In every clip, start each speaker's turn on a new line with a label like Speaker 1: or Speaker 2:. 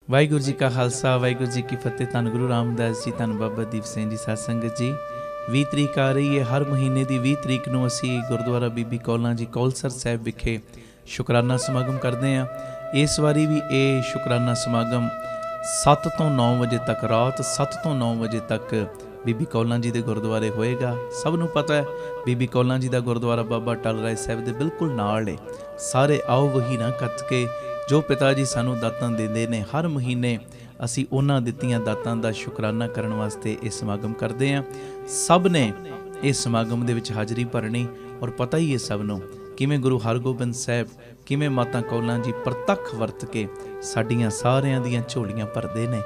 Speaker 1: ਵਾਹਿਗੁਰੂ ਜੀ ਕਾ ਖਾਲਸਾ ਵਾਹਿਗੁਰੂ ਜੀ ਕੀ ਫਤਿਹ। ਧੰਨ ਗੁਰੂ ਰਾਮਦਾਸ ਜੀ, ਧੰਨ ਬਾਬਾ ਦੀਪ ਸਿੰਘ ਜੀ। ਸਾਧ ਸੰਗਤ ਜੀ, 20 ਤਰੀਕ ਆ ਰਹੀ ਹੈ। ਹਰ ਮਹੀਨੇ ਦੀ 20 ਤਰੀਕ ਨੂੰ ਅਸੀਂ ਗੁਰਦੁਆਰਾ ਬੀਬੀ ਕੌਲਾਂ ਜੀ ਕੌਲਸਰ ਸਾਹਿਬ ਵਿਖੇ ਸ਼ੁਕਰਾਨਾ ਸਮਾਗਮ ਕਰਦੇ ਹਾਂ। ਇਸ ਵਾਰੀ ਵੀ ਇਹ ਸ਼ੁਕਰਾਨਾ ਸਮਾਗਮ 7 ਤੋਂ 9 ਵਜੇ ਤੱਕ, ਰਾਤ 7 ਤੋਂ 9 ਵਜੇ ਤੱਕ ਬੀਬੀ ਕੌਲਾਂ ਜੀ ਦੇ ਗੁਰਦੁਆਰੇ ਹੋਏਗਾ। ਸਭ ਨੂੰ ਪਤਾ ਹੈ ਬੀਬੀ ਕੌਲਾਂ ਜੀ ਦਾ ਗੁਰਦੁਆਰਾ ਬਾਬਾ ਟਲ ਰਾਏ ਸਾਹਿਬ ਦੇ ਬਿਲਕੁਲ ਨਾਲ ਹੈ। ਸਾਰੇ ਆਓ ਵਹੀ ਨਾ ਕੱਤ ਕੇ ਜੋ ਪਿਤਾ ਜੀ ਸਾਨੂੰ ਦਾਤਾਂ ਦਿੰਦੇ ਨੇ, ਹਰ ਮਹੀਨੇ ਅਸੀਂ ਉਹਨਾਂ ਦਿੱਤੀਆਂ ਦਾਤਾਂ ਦਾ ਸ਼ੁਕਰਾਨਾ ਕਰਨ ਵਾਸਤੇ ਇਹ ਸਮਾਗਮ ਕਰਦੇ ਹਾਂ। ਸਭ ਨੇ ਇਸ ਸਮਾਗਮ ਦੇ ਵਿੱਚ ਹਾਜ਼ਰੀ ਭਰਨੀ ਔਰ ਪਤਾ ਹੀ ਹੈ ਸਭ ਨੂੰ ਕਿਵੇਂ ਗੁਰੂ ਹਰਗੋਬਿੰਦ ਸਾਹਿਬ, ਕਿਵੇਂ ਮਾਤਾ ਕੌਲਾਂ ਜੀ ਪ੍ਰਤੱਖ ਵਰਤ ਕੇ ਸਾਡੀਆਂ ਸਾਰਿਆਂ ਦੀਆਂ ਝੋਲੀਆਂ ਭਰਦੇ ਨੇ।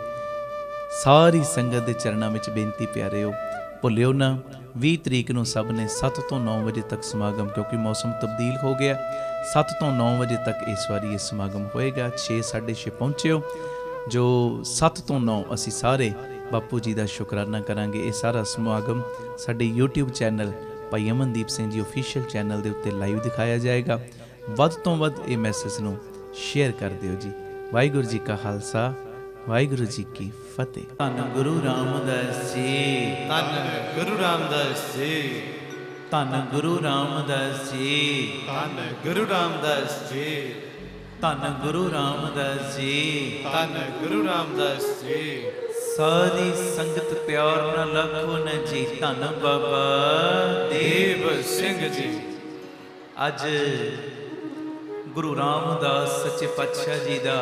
Speaker 1: ਸਾਰੀ ਸੰਗਤ ਦੇ ਚਰਨਾਂ ਵਿੱਚ ਬੇਨਤੀ ਪਿਆਰਿਓ, ਭੁੱਲਿਓ ਨਾ 20 ਤਰੀਕ ਨੂੰ ਸਭ ਨੇ 7 ਤੋਂ 9 ਵਜੇ ਤੱਕ ਸਮਾਗਮ, ਕਿਉਂਕਿ ਮੌਸਮ ਤਬਦੀਲ ਹੋ ਗਿਆ, 7 ਤੋਂ 9 ਵਜੇ ਤੱਕ ਇਸ ਵਾਰੀ ਇਹ ਸਮਾਗਮ ਹੋਏਗਾ। 6, 6:30 ਪਹੁੰਚਿਓ। ਜੋ 7 ਤੋਂ 9 ਅਸੀਂ ਸਾਰੇ ਬਾਪੂ ਜੀ ਦਾ ਸ਼ੁਕਰਾਨਾ ਕਰਾਂਗੇ। ਇਹ ਸਾਰਾ ਸਮਾਗਮ ਸਾਡੇ YouTube ਚੈਨਲ ਭਾਈ ਅਮਨਦੀਪ ਸਿੰਘ ਜੀ ਆਫੀਸ਼ੀਅਲ ਚੈਨਲ ਦੇ ਉੱਤੇ ਲਾਈਵ ਦਿਖਾਇਆ ਜਾਏਗਾ। ਵੱਧ ਤੋਂ ਵੱਧ ਇਹ ਮੈਸੇਜ ਨੂੰ ਸ਼ੇਅਰ ਕਰ ਦਿਓ ਜੀ। ਵਾਹਿਗੁਰੂ ਜੀ ਕਾ ਖਾਲਸਾ ਵਾਹਿਗੁਰੂ ਜੀ ਕੀ ਫਤਿਹ। ਧੰਨ ਗੁਰੂ ਰਾਮਦਾਸ ਜੀ,
Speaker 2: ਧੰਨ ਗੁਰੂ ਰਾਮਦਾਸ ਜੀ,
Speaker 1: ਧੰਨ ਗੁਰੂ ਰਾਮਦਾਸ ਜੀ,
Speaker 2: ਧੰਨ ਗੁਰੂ ਰਾਮਦਾਸ ਜੀ,
Speaker 1: ਧੰਨ ਗੁਰੂ ਰਾਮਦਾਸ ਜੀ,
Speaker 2: ਧੰਨ ਗੁਰੂ ਰਾਮਦਾਸ ਜੀ।
Speaker 1: ਸਾਰੀ ਸੰਗਤ ਪਿਆਰ ਨਾਲ ਆਖੋ ਨਾ ਜੀ, ਧੰਨ ਬਾਬਾ
Speaker 2: ਦੇਵ ਸਿੰਘ ਜੀ।
Speaker 1: ਅੱਜ ਗੁਰੂ ਰਾਮਦਾਸ ਸੱਚੇ ਪਾਤਸ਼ਾਹ ਜੀ ਦਾ,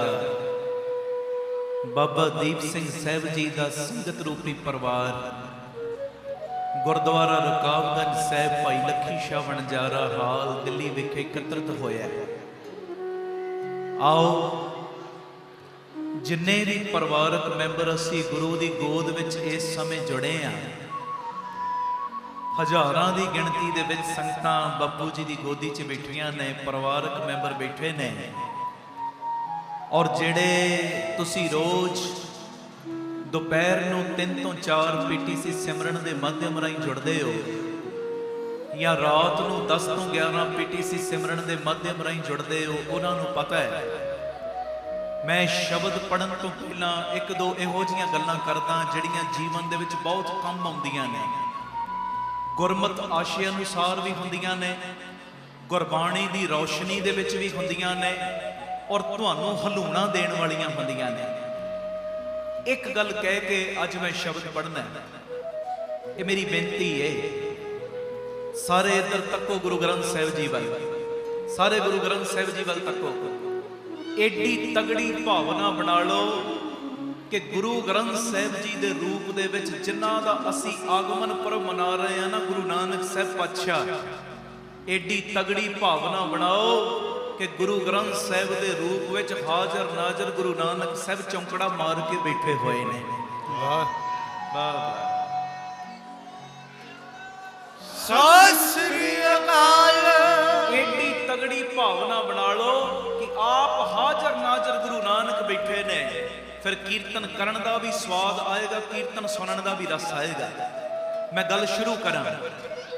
Speaker 1: ਬਾਬਾ ਦੀਪ ਸਿੰਘ ਸਾਹਿਬ ਜੀ ਦਾ ਸੰਗਤ ਰੂਪੀ ਪਰਿਵਾਰ ਗੁਰਦੁਆਰਾ ਰਕਾਬਗੰਜ ਸਾਹਿਬ ਭਾਈ ਲੱਖੀ ਸ਼ਾਹ ਵਣਜਾਰਾ ਹਾਲ ਦਿੱਲੀ ਵਿਖੇ ਇਕੱਤਰਿਤ ਹੋਇਆ ਹੈ। ਆਓ ਜਿੰਨੇ ਵੀ ਪਰਿਵਾਰਕ ਮੈਂਬਰ ਅਸੀਂ ਗੁਰੂ ਦੀ ਗੋਦ ਵਿੱਚ ਇਸ ਸਮੇਂ ਜੁੜੇ ਹਾਂ, ਹਜ਼ਾਰਾਂ ਦੀ ਗਿਣਤੀ ਦੇ ਵਿੱਚ ਸੰਗਤਾਂ ਬਾਪੂ ਜੀ ਦੀ ਗੋਦੀ 'ਚ ਬੈਠੀਆਂ ਨੇ, ਪਰਿਵਾਰਕ ਮੈਂਬਰ ਬੈਠੇ ਨੇ। ਔਰ ਜਿਹੜੇ ਤੁਸੀਂ ਰੋਜ਼ ਦੁਪਹਿਰ ਨੂੰ 3 ਤੋਂ 4 PTC ਸਿਮਰਨ ਦੇ ਮਾਧਿਅਮ ਰਾਹੀਂ ਜੁੜਦੇ ਹੋ, ਜਾਂ ਰਾਤ ਨੂੰ 10 ਤੋਂ 11 PTC ਸਿਮਰਨ ਦੇ ਮਾਧਿਅਮ ਰਾਹੀਂ ਜੁੜਦੇ ਹੋ, ਉਹਨਾਂ ਨੂੰ ਪਤਾ ਹੈ ਮੈਂ ਸ਼ਬਦ ਪੜ੍ਹਨ ਤੋਂ ਪਹਿਲਾਂ 1-2 ਇਹੋ ਜਿਹੀਆਂ ਗੱਲਾਂ ਕਰਦਾ ਜਿਹੜੀਆਂ ਜੀਵਨ ਦੇ ਵਿੱਚ ਬਹੁਤ ਕੰਮ ਆਉਂਦੀਆਂ ਨੇ, ਗੁਰਮਤ ਆਸ਼ੇ ਅਨੁਸਾਰ ਵੀ ਹੁੰਦੀਆਂ ਨੇ, ਗੁਰਬਾਣੀ ਦੀ ਰੌਸ਼ਨੀ ਦੇ ਵਿੱਚ ਵੀ ਹੁੰਦੀਆਂ ਨੇ, ਔਰ ਤੁਹਾਨੂੰ ਹਲੂਣਾ ਦੇਣ ਵਾਲੀਆਂ ਹੁੰਦੀਆਂ ਨੇ। ਇੱਕ ਗੱਲ ਕਹਿ ਕੇ ਅੱਜ ਮੈਂ ਸ਼ਬਦ ਪੜ੍ਹਨਾ, ਇਹ ਮੇਰੀ ਬੇਨਤੀ ਹੈ। ਸਾਰੇ ਇੱਧਰ ਤੱਕੋ ਗੁਰੂ ਗ੍ਰੰਥ ਸਾਹਿਬ ਜੀ ਵੱਲ, ਸਾਰੇ ਗੁਰੂ ਗ੍ਰੰਥ ਸਾਹਿਬ ਜੀ ਵੱਲ ਤੱਕੋ। ਏਡੀ ਤਗੜੀ ਭਾਵਨਾ ਬਣਾ ਲਓ ਕਿ ਗੁਰੂ ਗ੍ਰੰਥ ਸਾਹਿਬ ਜੀ ਦੇ ਰੂਪ ਦੇ ਵਿੱਚ ਜਿਨ੍ਹਾਂ ਦਾ ਅਸੀਂ ਆਗਮਨ ਪੁਰਬ ਮਨਾ ਰਹੇ ਹਾਂ ਨਾ, ਗੁਰੂ ਨਾਨਕ ਸਾਹਿਬ ਪਾਤਸ਼ਾਹ, ਏਡੀ ਤਗੜੀ ਭਾਵਨਾ ਬਣਾਓ ਕਿ ਗੁਰੂ ਗ੍ਰੰਥ ਸਾਹਿਬ ਦੇ ਰੂਪ ਵਿੱਚ ਹਾਜ਼ਰ ਨਾਜ਼ਰ ਗੁਰੂ ਨਾਨਕ ਸਾਹਿਬ ਚੌਂਕੜਾ ਮਾਰ ਕੇ ਬੈਠੇ ਹੋਏ ਨੇ।
Speaker 2: ਵਾਹ
Speaker 1: ਵਾਹ।
Speaker 2: ਸਤਿ ਸ੍ਰੀ ਅਕਾਲ।
Speaker 1: ਏਡੀ ਤਗੜੀ ਭਾਵਨਾ ਬਣਾ ਲਓ ਕਿ ਆਪ ਹਾਜ਼ਰ ਨਾਜ਼ਰ ਗੁਰੂ ਨਾਨਕ ਬੈਠੇ ਨੇ। ਫਿਰ ਕੀਰਤਨ ਕਰਨ ਦਾ ਵੀ ਸਵਾਦ ਆਏਗਾ, ਕੀਰਤਨ ਸੁਣਨ ਦਾ ਵੀ ਰਸ ਆਏਗਾ। ਮੈਂ ਗੱਲ ਸ਼ੁਰੂ ਕਰਾਂ।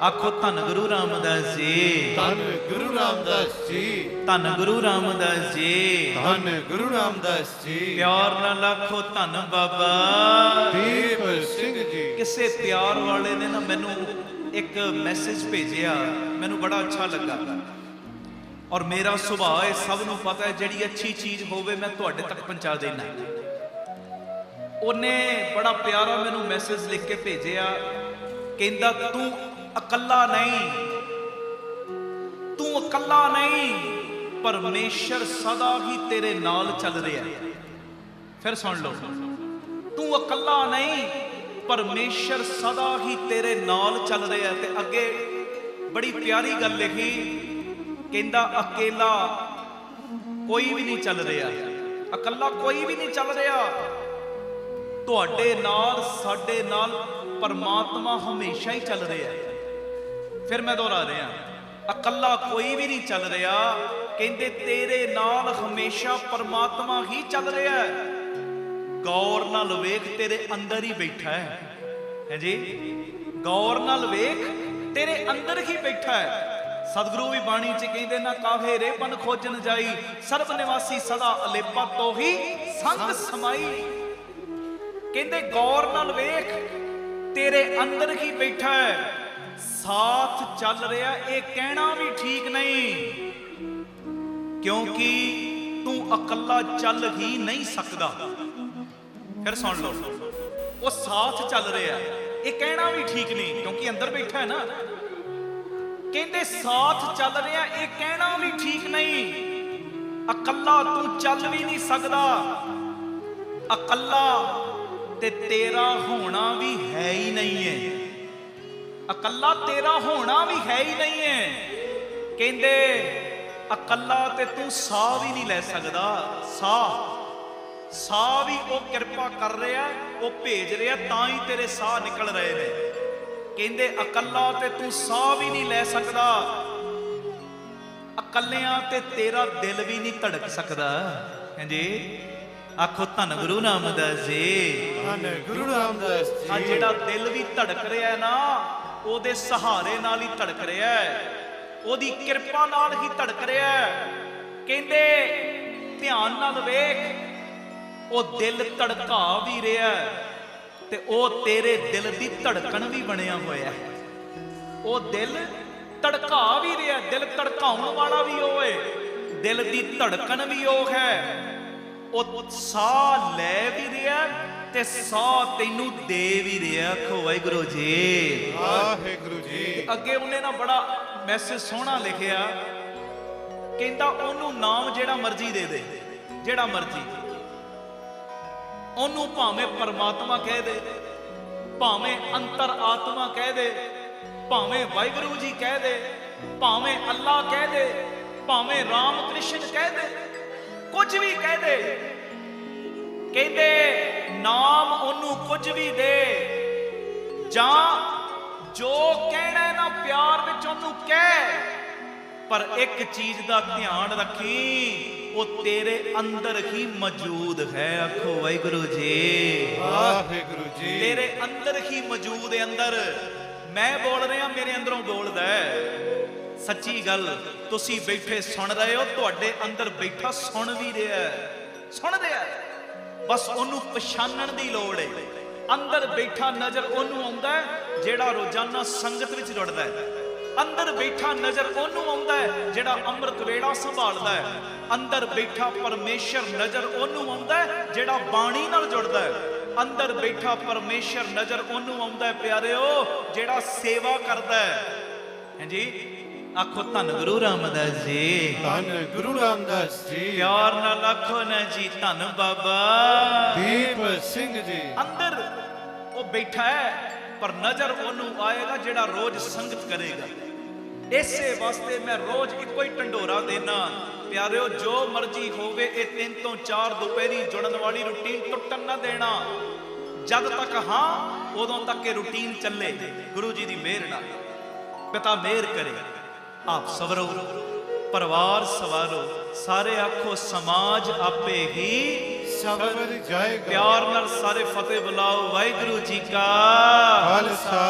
Speaker 1: ਆਖੋ ਧੰਨ ਗੁਰੂ ਰਾਮਦਾਸ ਜੀ,
Speaker 2: ਧੰਨ ਗੁਰੂ ਰਾਮਦਾਸ ਜੀ,
Speaker 1: ਧੰਨ ਗੁਰੂ ਰਾਮਦਾਸ ਜੀ,
Speaker 2: ਧੰਨ ਗੁਰੂ ਰਾਮਦਾਸ ਜੀ।
Speaker 1: ਪਿਆਰ ਨਾਲ ਆਖੋ ਧੰਨ ਬਾਬਾ
Speaker 2: ਦੇਵ ਸਿੰਘ ਜੀ।
Speaker 1: ਕਿਸੇ ਪਿਆਰ ਵਾਲੇ ਨੇ ਨਾ ਮੈਨੂੰ ਇੱਕ ਮੈਸੇਜ ਭੇਜਿਆ, ਮੈਨੂੰ ਬੜਾ ਅੱਛਾ ਲੱਗਾ। ਔਰ ਮੇਰਾ ਸੁਭਾਅ ਹੈ, ਸਭ ਨੂੰ ਪਤਾ ਹੈ, ਜਿਹੜੀ ਅੱਛੀ ਚੀਜ਼ ਹੋਵੇ ਮੈਂ ਤੁਹਾਡੇ ਤੱਕ ਪਹੁੰਚਾ ਦੇਣਾ। ਉਹਨੇ ਬੜਾ ਪਿਆਰਾ ਮੈਨੂੰ ਮੈਸੇਜ ਲਿਖ ਕੇ ਭੇਜਿਆ, ਕਹਿੰਦਾ ਤੂੰ ਇਕੱਲਾ ਨਹੀਂ, ਤੂੰ ਇਕੱਲਾ ਨਹੀਂ, ਪਰਮੇਸ਼ਰ ਸਦਾ ਹੀ ਤੇਰੇ ਨਾਲ ਚੱਲ ਰਿਹਾ। ਫਿਰ ਸੁਣ ਲਓ, ਤੂੰ ਇਕੱਲਾ ਨਹੀਂ, ਪਰਮੇਸ਼ਰ ਸਦਾ ਹੀ ਤੇਰੇ ਨਾਲ ਚੱਲ ਰਿਹਾ। ਤੇ ਅੱਗੇ ਬੜੀ ਪਿਆਰੀ ਗੱਲ ਲਿਖੀ, ਕਹਿੰਦਾ ਅਕੇਲਾ ਕੋਈ ਵੀ ਨਹੀਂ ਚੱਲ ਰਿਹਾ, ਇਕੱਲਾ ਕੋਈ ਵੀ ਨਹੀਂ ਚੱਲ ਰਿਹਾ, ਤੁਹਾਡੇ ਨਾਲ ਸਾਡੇ ਨਾਲ ਪਰਮਾਤਮਾ ਹਮੇਸ਼ਾ ਹੀ ਚੱਲ ਰਿਹਾ। ਫਿਰ ਮੈਂ ਦੁਹਰਾ ਰਿਹਾ, ਇਕੱਲਾ ਕੋਈ ਵੀ ਨਹੀਂ ਚੱਲ ਰਿਹਾ, ਕਹਿੰਦੇ ਤੇਰੇ ਨਾਲ ਹਮੇਸ਼ਾ ਪਰਮਾਤਮਾ ਹੀ ਚੱਲ ਰਿਹਾ। ਗੌਰ ਨਾਲ ਵੇਖ, ਤੇਰੇ ਅੰਦਰ ਹੀ ਬੈਠਾ ਹੈ ਜੀ। ਗੌਰ ਨਾਲ ਵੇਖ, ਤੇਰੇ ਅੰਦਰ ਹੀ ਬੈਠਾ ਹੈ। ਸਤਿਗੁਰੂ ਵੀ ਬਾਣੀ ਚ ਕਹਿੰਦੇ ਨਾ ਕਾਹੇ ਰੇਪਨ ਖੋਜਨ ਜਾਈ, ਸਰਬ ਨਿਵਾਸੀ ਸਦਾ ਅਲੇਪਾ ਤੋਂ ਹੀ
Speaker 3: संग समाई। कहते गौर नाल वेख, तेरे अंदर ही बैठा है, साथ चल रहा। ये कहना भी ठीक नहीं, क्योंकि तू अकल्ला चल ही नहीं सकता। फिर सुन लो, वो साथ चल रहा है, ये कहना भी ठीक नहीं, क्योंकि अंदर बैठा है ना। कहते साथ चल रहा, ये कहना भी ठीक नहीं। अकल्ला तू चल भी नहीं सकता, अकल्ला ते तेरा होना भी है ही नहीं है। अकल्ला तेरा होना भी है ही नहीं है। कहते अकल्ला ते तू साह भी नहीं ले सकता। साह भी वो किरपा कर रहा, वो भेज रहा, तां ही तेरे साह निकल रहे ने। कहते अकल्ला ते तू साह भी नहीं ले सकता, अकलियां ते तेरा दिल भी नहीं धड़क सकता। हां जी, आखो धन गुरु रामदास जी।
Speaker 2: धन गुरु रामदास
Speaker 3: आ
Speaker 2: जी।
Speaker 3: जेड़ा दिल भी धड़क रहा है ना, ओदे सहारे नाल ही धड़क रहा है, ओदी किरपा नाल ही धड़क रहा है। कहते ध्यान नाल वेख, ओ दिल धड़का भी रहा है ते ओ तेरे दिल दी धड़कन भी बनया होया है। ओ दिल धड़का भी रहा, दिल धड़काउण वाला भी ओ है, दिल दी धड़कन भी ओ है। ओ साह ले भी रहा ते साह तैनू दे भी रहा। आखो वाहिगुरू जी,
Speaker 2: वाहिगुरू जी।
Speaker 3: अगे उन्हें ना बड़ा मैसेज सोहना लिखिया, कहंदा ओनू नाम जेड़ा मर्जी दे दे, जेड़ा मर्जी, ओनू भावें परमात्मा कह दे, भावें अंतर आत्मा कह दे, भावें वाहिगुरू जी कह दे, भावें अल्लाह कह दे, भावें राम कृष्ण कह दे, कुछ भी कह दे। कहते नाम ओनू कुछ भी दे, जां जो कहना है ना प्यार विच ओनू कह, पर एक चीज का ध्यान रखी, वो तेरे अंदर ही मौजूद है। आखो वाहिगुरू जी,
Speaker 2: वाहिगुरू जी।
Speaker 3: तेरे अंदर ही मौजूद है। अंदर मैं बोल रहा, मेरे अंदरों बोलदा है। सच्ची गल तुसी बैठे सुन रहे हो, तुहाडे अंदर बैठा सुन भी रहा है, सुन रहा है, बस ओनू पछाणन दी लोड़ है। अंदर बैठा नजर ओनू आउंदा है जेड़ा रोजाना संगत विच जुड़दा है। अंदर बैठा नजर ओनू आउंदा है जेड़ा अमृत वेड़ा संभालदा है। अंदर बैठा परमेश्वर नजर ओनू आउंदा है जेड़ा बाणी नाल जुड़दा है। अंदर बैठा परमेश्वर नजर ओनू आउंदा है प्यारेओ जेड़ा सेवा करदा है। हां जी, आखो धन गुरु रामदास जी।
Speaker 2: धन गुरु रामदास जी।
Speaker 3: प्यार नाल आखो ना जी, धन बाबा
Speaker 2: दीप सिंह जी।
Speaker 3: अंदर वो बैठा है, पर नजर ओनू आएगा जेड़ा रोज संगत करेगा। इसे वास्ते मैं रोज इको ही ढंडोरा देना प्यारेओ, जो मर्जी होवे, ये 3 ਤੋਂ 4 दोपहरी जुड़न वाली रूटीन टुटन ना देना। जद तक हाँ उदों तक ये रूटीन चले। गुरु जी की मेहर नाल पिता मेहर करे। आप सवरो, परिवार सवारो, सारे आखो समाज आपे ही
Speaker 2: सवर जाएगा।
Speaker 3: प्यार नाल सारे फतेह बुलाओ। वाहिगुरू जी का
Speaker 2: खालसा,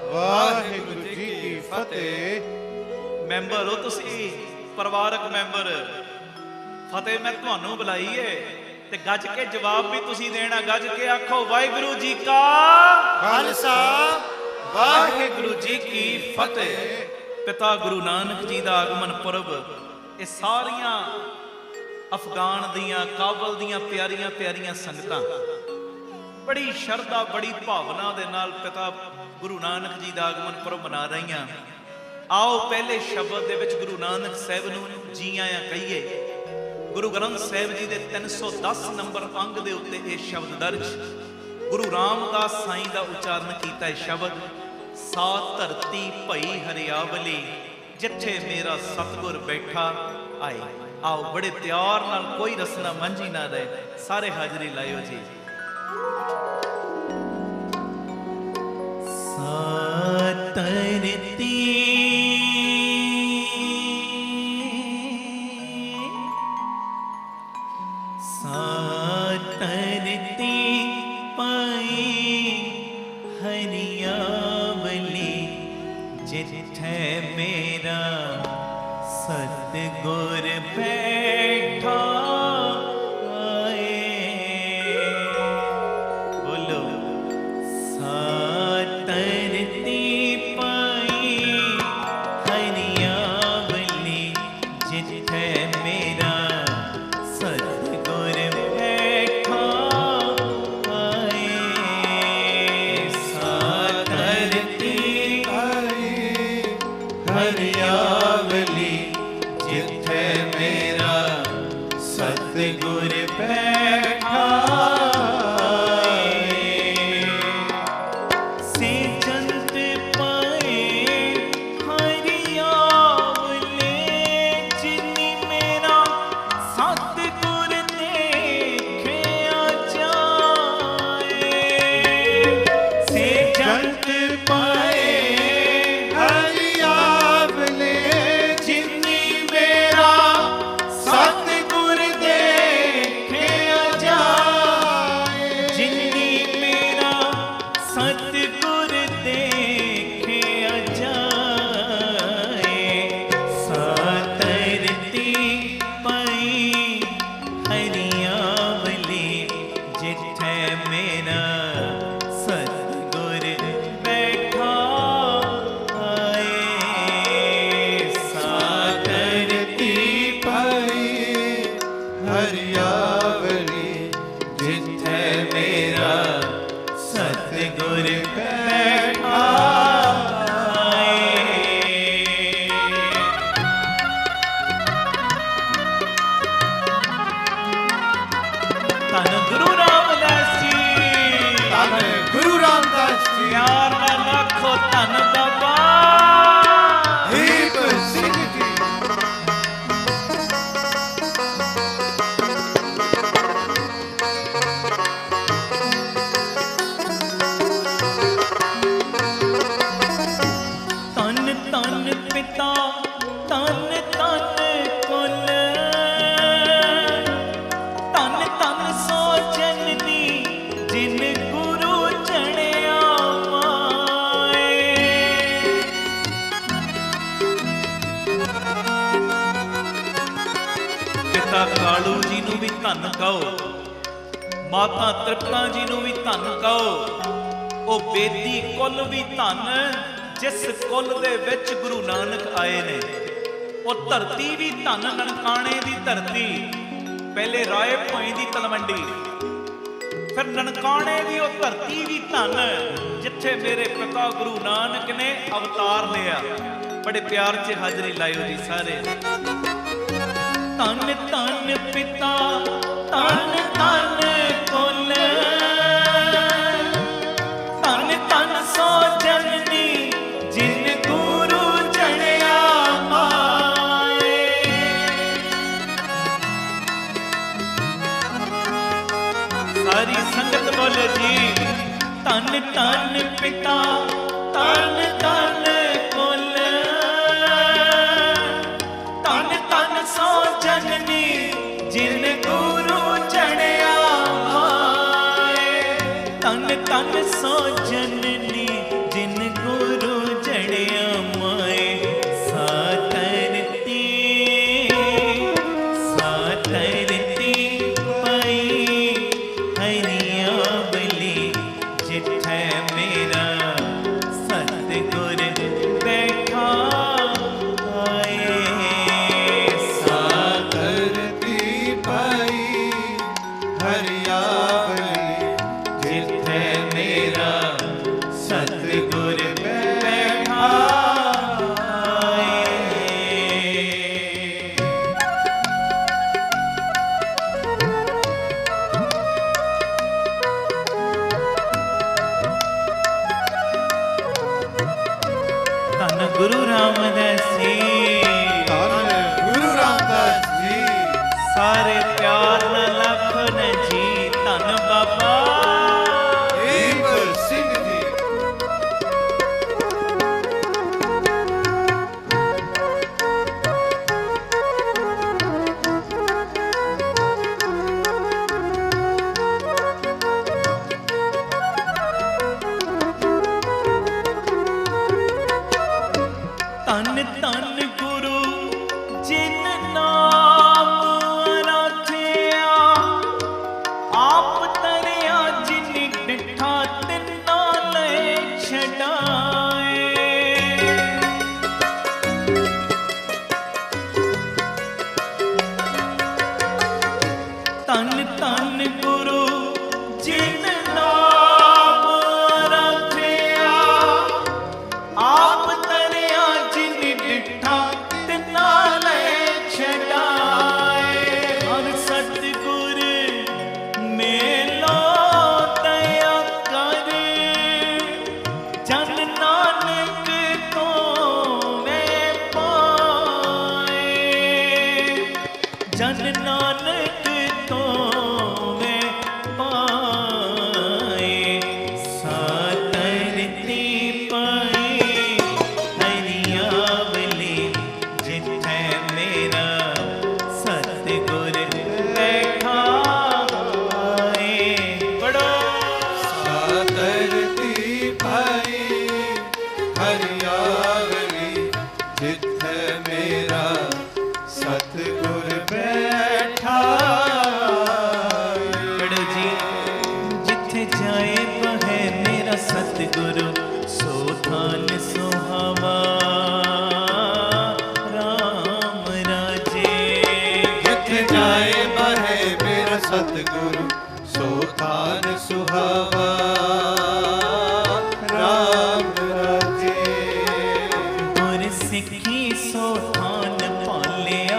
Speaker 2: वाहिगुरू जी की फतेह।
Speaker 3: मैंबर हो तुसी, परिवारक मैंबर, फतेह मैं तुहानू बुलाई है ते गज के जवाब भी तुसी देना। गज के आखो वाहिगुरू जी का
Speaker 2: खालसा,
Speaker 3: वाहिगुरू जी की फतेह। पिता गुरु नानक जी का आगमन पुरब, ये सारियां अफगान दियां, काबल दियां प्यारियां प्यारियां संगतां बड़ी शरधा, बड़ी भावना दे नाल पिता गुरु नानक जी का आगमन पुरब मना रही। आओ पहले शब्द दे विच गुरु नानक साहिब नूं जी आया कहिए। गुरु ग्रंथ साहिब जी दे 310 नंबर अंग दे उत्ते ये शब्द दर्ज। गुरु रामदास साईं का उच्चारण किया है शब्द, सा धरती भई हरियावली, जिथे मेरा सतगुर बैठा आए। आओ बड़े प्यार नाल, कोई रसना मंझी ना रहे, सारे हाजरी लाइयो जी। सा धरती जिथे मेरा सतगुर बैठा आए। जिथे मेरा सतगुर बैठा धन गुरु रामदास जी,
Speaker 2: ਧੰਨ ਗੁਰੂ ਰਾਮਦਾਸ ਜੀ,
Speaker 3: प्यार ना लाखो धन बाबा
Speaker 2: ਦੀਪ ਸਿੰਘ ਜੀ।
Speaker 3: तन तन पिता तन तन कुल तन तन सो जननी जिन गुरु चढ़िया माए। पिता कालू जी नूं भी धन कहो, माता तृप्ता जी नूं भी धन कहो, ओ बेदी कुल भी धन जिस कुल दे विच गुरु नानक आए ने। ਉਹ ਧਰਤੀ ਵੀ ਧਨ ਨਨਕਾਣੇ ਦੀ ਧਰਤੀ, ਪਹਿਲੇ ਰਾਏ ਭੋਏ ਦੀ ਤਲਵੰਡੀ, ਫਿਰ ਨਨਕਾਣੇ ਦੀ ਉਹ ਧਰਤੀ ਵੀ ਧਨ ਜਿੱਥੇ ਮੇਰੇ ਪਿਤਾ ਗੁਰੂ ਨਾਨਕ ਨੇ ਅਵਤਾਰ ਲਿਆ। ਬੜੇ ਪਿਆਰ 'ਚ ਹਾਜ਼ਰੀ ਲਾਇਓ ਜੀ ਸਾਰੇ। ਧੰਨ ਧੰਨ ਪਿਤਾ ਧੰਨ ਧੰਨ ਕੁਲ ਧੰਨ ਧੰਨ ਸੋ ਜਨਨੀ ਜਿਨ ਗੁਰੂ ਚੜਿਆ ਮਾਏ। ਸਾਰੀ ਸੰਗਤ ਬੋਲੇ ਜੀ ਧੰਨ ਧੰਨ ਪਿਤਾ ਧੰਨ ਧੰਨ ਕੁਲ ਧੰਨ ਧੰਨ ਸੋ ਜਨਨੀ ਜਿਨ ਗੁਰੂ ਚੜਿਆ ਮਾਏ। ਧੰਨ ਧੰਨ ਸੋ ਜਨਨੀ ਜਿਨ ਗੁਰੂ ਚੜਿਆ ਮਾਏ। ਸਾਤਰਤੀ ਸਾਤਰਤੀ ਪਈ ਹਰੀਆਂ ਬਲੀ ਜਿੱਥੇ ਮੇਰਾ ਸਤਿਗੁਰ ਬੈਠਾ ਆਏ।
Speaker 2: ਧਰਤੀ ਪਾਈ ਹਰਿਆਵਲੀ
Speaker 3: ਜਿੱਥੇ ਮੇਰਾ ਸਤਿਗੁਰ ਬੈਠਾ ਆਏ। ਧੰਨ ਗੁਰੂ ਰਾਮਦਾਸ ਜੀ,
Speaker 2: ਧੰਨ ਗੁਰੂ ਰਾਮਦਾਸ ਜੀ।
Speaker 3: ਸਾਰੇ ਪਿਆਰ ਨਾਲ ਲੱਖੋ ਨੇ ਜੀ। ਧੰਨ ਬਾਬਾ
Speaker 2: ਦੀਪ ਸਿੰਘ ਜੀ।
Speaker 3: ਧੰਨ ਧੰਨ ਗੁਰੂ ਜਿਨ ਨਾਮ ਰਾਖਿਆ, ਆਪ ਤਰਿਆ ਜਿਨ ਡਿਠਾ ਤਿੰਨਾ ਲੈ ਛਡਾਏ। ਧੰਨ ਧੰਨ ਗੁਰੂ ਜਿਨ ਨਾਮ ਰਾਖਿਆ, ਆਪ ਤਰਿਆ ਜਿਨ ਡਿਠਾ ਤਿੰਨਾ ਲੈ ਛਡਾਏ। ਹਰ ਸਤਿਗੁਰ ਮੇਲੋ ਦਇਆ ਕਰ, ਜਨ ਨਾਨਕ ਤੋਂ ਮੈਂ ਪਾਏ। ਜਨ ਨਾਨਕ ਤੋਂ ਮੈਂ ਪਾਏ। ਸਾਤਰਤੀ ਪਾਈ ਹਰਿਆਵਲੀ ਜਿੱਥੇ ਮੇਰਾ ਸਤਿਗੁਰ ਬੈਠਾ ਆਏ। ਪੜੋ
Speaker 2: ਧਰਤੀ ਪਾਈ ਹਰਿਆਵਲੀ ਜਿੱਥੇ ਮੇਰਾ ਸਤਿਗੁਰ ਬੈਠਾ।
Speaker 3: ਪੜੋ ਜੀ ਜਿੱਥੇ ਜਾਏ ਬਹੈ ਮੇਰਾ ਸਤਿਗੁਰੂ, ਸੋ ਥਾਨ ਸੁਹਾਵਾ ਰਾਮ ਰਾਜੇ।
Speaker 2: ਜਿੱਥੇ ਜਾਏ ਬਹੇ ਮੇਰਾ ਸਤਿਗੁਰੂ, ਸੋ ਧਨ ਸੁਹਾਵਾ ਰਾਮ ਰਾਜੇ।
Speaker 3: ਗੁਰ ਸਿੱਖੀ ਸੋ ਥਾਨ ਪਾਲਿਆ,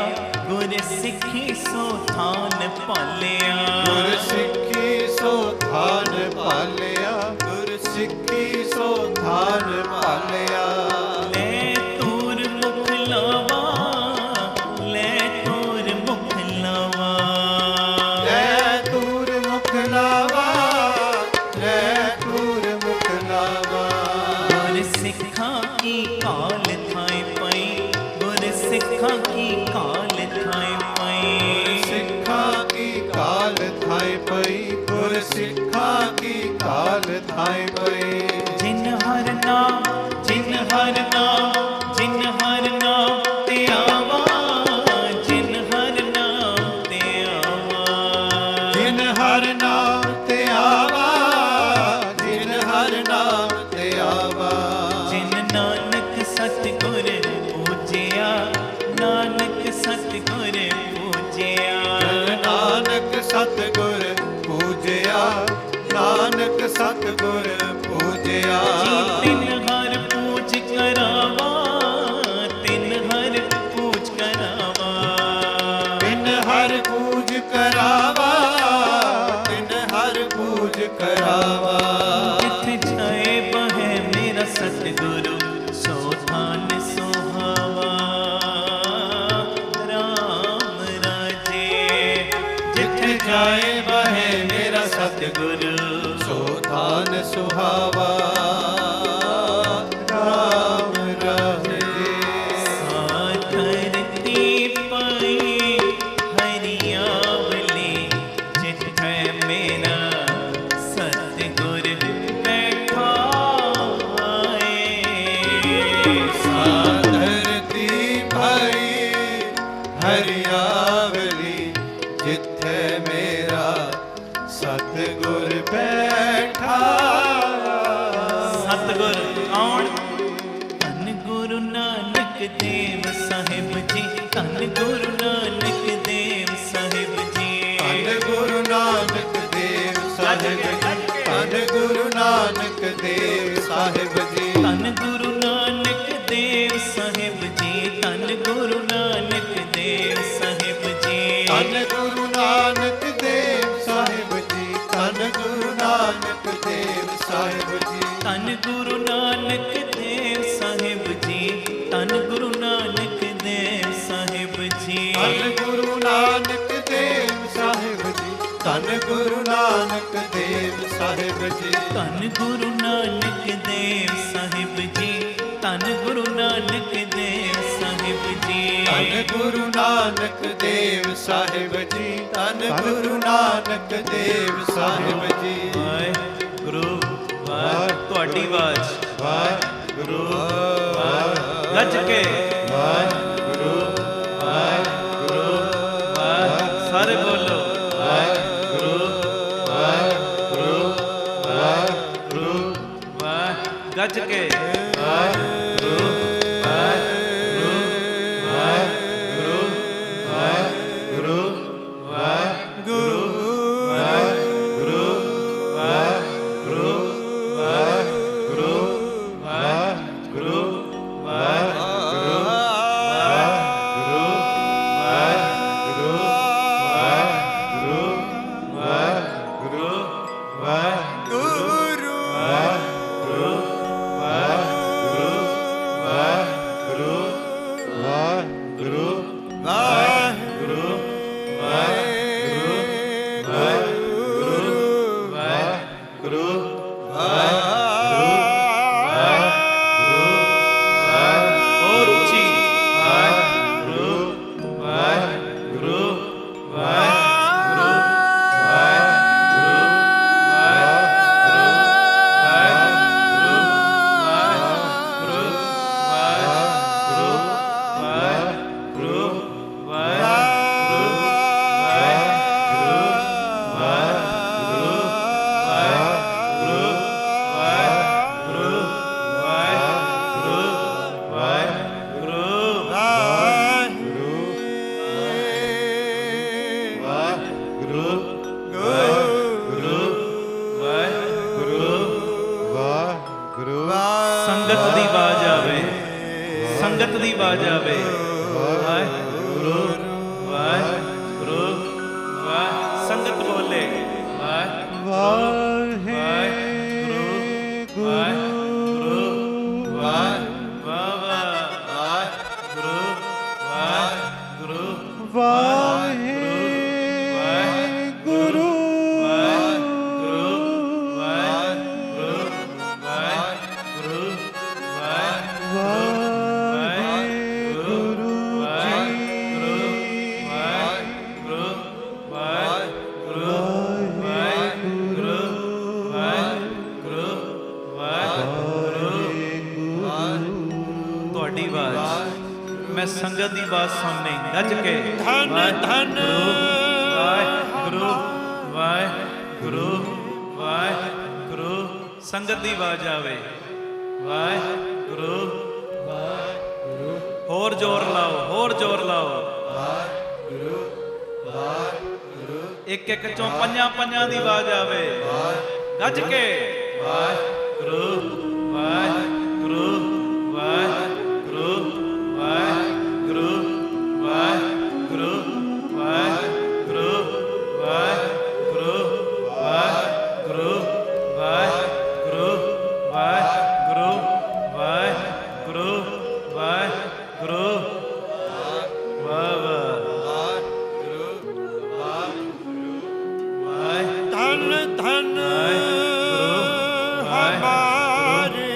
Speaker 3: ਗੁਰ ਸਿੱਖੀ ਸੋ ਥਾਨ ਪਾਲਿਆ।
Speaker 2: ਗੁਰ ਸਿੱਖੀ ਸੋ ਥਾਨ ਪਾਲਿਆ, ਗੁਰ ਸਿੱਖੀ ਸੋ ਥਾਨ ਪਾਲਿਆ।
Speaker 3: ਲੈ ਤੂਰ ਮੁਖ ਲਾਵਾ, ਲੈ ਤੂਰ ਮੁਖ ਲਾਵਾ।
Speaker 2: ਲੈ ਤੂਰ ਮੁਖ ਲਾਵਾ, ਲੈ ਤੂਰ ਮੁਖ ਲਾਵਾ।
Speaker 3: ਗੁਰ ਸਿੱਖਾਂ ਕੀ ਕਾਲ ਥਾਏ ਪਈ, ਗੁਰ ਸਿੱਖਾਂ ਕੀ ਕਾਲ ਥਾਏ ਪਈ।
Speaker 2: ਸਿੱਖਾਂ ਕੀ ਕਾਲ ਥਾਏ ਪਈ, ਗੁਰ ਸਿੱਖਾਂ ਕੀ ਕਾਲ ਥਾਏ ਪਈ।
Speaker 3: ਜਿਨ ਹਰ ਨਾਮ, ਜਿਨ ਹਰ ਨਾਮ, ਜਿਨ ਹਰ ਨਾਮ ਤੇ ਆਵਾ, ਜਿਨ ਹਰ ਨਾਮ ਤੇ ਆਵਾ।
Speaker 2: ਜਿਨ ਹਰ ਨਾਮ ਤੇ ਆਵਾ, ਜਿਨ ਹਰ ਨਾਮ ਤੇ ਆਵਾ।
Speaker 3: ਜਿਨ ਨਾਨਕ ਸਤਿਗੁਰ ਪੂਜਿਆ, ਨਾਨਕ ਸਤਿਗੁਰ ਪੂਜਿਆ।
Speaker 2: ਜਨ ਨਾਨਕ ਸਤਿਗੁਰ ਪੂਜਿਆ, ਨਾਨਕ ਸਤਿਗੁਰ ਪੂਜਿਆ।
Speaker 3: ਜੀ ਤਿਨ ਹਰ ਪੂਜ ਕਰਾਵਾ, ਤਿਨ ਹਰ ਪੂਜ ਕਰਾਵਾ।
Speaker 2: ਤਿਨ ਹਰ ਪੂਜ ਕਰਾਵਾ, ਤਿਨ ਹਰ ਪੂਜ ਕਰਾਵਾ।
Speaker 3: ਜਿੱਥੇ ਜਾਏ ਬਹੈ ਮੇਰਾ ਸਤਿਗੁਰੂ, ਸੋ ਥਾਨ ਸੁਹਾਵਾ ਰਾਮ ਰਾਜੇ। ਜਿੱਥੇ ਜਾਏ ਬਹੈ ਮੇਰਾ ਸਤਿਗੁਰੂ,
Speaker 2: ਸੋ ਥਾਨ ਸੁਹਾਵਾ ਰਾਮ ਰਾਜੇ।
Speaker 3: ਸਾਧਰਤੀ ਪਈ ਹਰਿਆਵਲੀ, ਜਿੱਥੇ ਮੇਰਾ ਸਤਿਗੁਰ ਬੈਠਾ ਏ।
Speaker 2: ਸਾਧਰਤੀ ਭਾਈ ਹਰਿਆਵਲੀ, ਜਿੱਥੇ ਮੇਰਾ ਸਤਿਗੁਰ ਬੈਠਾ।
Speaker 3: ਸਤਿਗੁਰ ਕੌਣ? ਧੰਨ ਗੁਰੂ ਨਾਨਕ ਦੇਵ ਸਾਹਿਬ ਜੀ, ਧੰਨ ਗੁਰੂ ਨਾਨਕ ਦੇਵ ਸਾਹਿਬ ਜੀ।
Speaker 2: ਧੰਨ ਗੁਰੂ ਨਾਨਕ ਦੇਵ ਸਾਹਿਬ ਜੀ, ਧੰਨ ਗੁਰੂ ਨਾਨਕ ਦੇਵ ਸਾਹਿਬ ਜੀ।
Speaker 3: ਧੰਨ ਗੁਰੂ ਨਾਨਕ ਦੇਵ ਸਾਹਿਬ ਜੀ, ਧੰਨ ਗੁਰੂ ਨਾਨਕ ਦੇਵ ਸਾਹਿਬ ਜੀ।
Speaker 2: ਧੰਨ ਗੁਰੂ ਨਾਨਕ ਦੇਵ ਸਾਹਿਬ ਜੀ, ਧੰਨ ਗੁਰੂ ਨਾਨਕ ਦੇਵ ਸਾਹਿਬ ਜੀ।
Speaker 3: ਧੰਨ ਗੁਰੂ ਨਾਨਕ ਦੇਵ ਸਾਹਿਬ ਜੀ, ਧੰਨ ਗੁਰੂ ਨਾਨਕ ਦੇਵ ਸਾਹਿਬ ਜੀ।
Speaker 2: ਧੰਨ ਗੁਰੂ ਨਾਨਕ ਦੇਵ ਸਾਹਿਬ ਜੀ, ਧੰਨ ਗੁਰੂ ਨਾਨਕ ਦੇਵ ਸਾਹਿਬ ਜੀ।
Speaker 3: ਧੰਨ ਗੁਰੂ ਨਾਨਕ ਦੇਵ ਸਾਹਿਬ ਜੀ, ਧੰਨ ਗੁਰੂ ਨਾਨਕ ਦੇਵ ਸਾਹਿਬ ਜੀ।
Speaker 2: ਧੰਨ ਗੁਰੂ ਨਾਨਕ ਦੇਵ ਸਾਹਿਬ ਜੀ, ਧੰਨ ਗੁਰੂ ਨਾਨਕ ਦੇਵ ਸਾਹਿਬ ਜੀ।
Speaker 3: ਵਾਹਿਗੁਰੂ ਵਾਹਿਗੁਰੂ। ਤੁਹਾਡੀ ਆਵਾਜ਼
Speaker 2: ਵਾਹਿਗੁਰੂ
Speaker 3: ਗੱਜ ਕੇ
Speaker 2: ਵਾਹਿਗੁਰੂ
Speaker 3: ਵਾਹਿਗੁਰੂ ਵਾਹਿਗੁਰੂ। ਸਾਰੇ ਬੋਲੋ
Speaker 2: ਵਾਹਿਗੁਰੂ ਵਾਹਿਗੁਰੂ ਵਾਹਿਗੁਰੂ
Speaker 3: ਵਾਹਿ। ਗੱਜ ਕੇ
Speaker 2: ਵਾਹਿਗੁਰੂ ਵਾਹਿਗੁਰੂ ਵਾਹਿਗੁਰੂ ਵਾਹਿਗੁਰੂ ਵਾਹਿਗੁਰੂ ਵਾਹਿਗੁਰੂ ਵਾਹਿਗੁਰੂ ਵਾਹਿਗੁਰੂ ਵਾਹਿਗੁਰੂ ਵਾਹਿਗੁਰੂ
Speaker 3: ਹੋਰ ਉੱਚੀ ਸੰਗਤ ਦੀ ਆਵਾਜ਼ ਆਵੇ, ਸੰਗਤ ਦੀ ਆਵਾਜ਼ ਆਵੇ। ਵਾਹਿਗੁਰੂ ਵਾਹਿਗੁਰੂ ਵਾਹਿ, ਸੰਗਤ ਬੋਲੇ ਵਾਹਿਗੁਰੂ ਵਾਹਿਗੁਰੂ ਵਾਹਿਗੁਰੂ ਵਾਹਿਗੁਰੂ ਵਾਹਿਗੁਰੂ
Speaker 2: ਵਾਹਿਗੁਰੂ
Speaker 3: ਤੁਹਾਡੀ ਆਵਾਜ਼, ਮੈਂ ਸੰਗਤ ਦੀ ਆਵਾਜ਼ ਸੁਣਨੀ ਗੱਜ ਕੇ।
Speaker 2: ਧੰਨ ਧੰਨ
Speaker 3: ਵਾਹਿਗੁਰੂ ਵਾਹਿਗੁਰੂ ਵਾਹਿਗੁਰੂ, ਸੰਗਤ ਦੀ ਆਵਾਜ਼ ਆਵੇ। ਵਾਹਿਗੁਰੂ ਵਾਹਿਗੁਰੂ, ਹੋਰ ਜ਼ੋਰ ਲਾਓ, ਹੋਰ ਜ਼ੋਰ ਲਾਓ। ਇੱਕ ਇੱਕ ਚੋਂ ਪੰਜਾਂ ਪੰਜਾਂ ਦੀ ਆਵਾਜ਼ ਆਵੇ ਗੱਜ ਕੇ। ਵਾਹਿਗੁਰੂ ਵਾਹਿਗੁਰੂ ਵਾਹਿਗੁਰੂ ਵਾਹਿਗੁਰੂ ਵਾਹਿਗੁਰੂ ਵਾਹਿਗੁਰੂ ਵਾਹਿਗੁਰੂ ਵਾਹਿਗੁਰੂ ਵਾਹਿਗੁਰੂ ਵਾਹਿਗੁਰੂ ਵਾਹਿਗੁਰੂ ਵਾਹਿਗੁਰੂ
Speaker 2: ਧੰਨ ਧੰਨ ਹਮਾਰੇ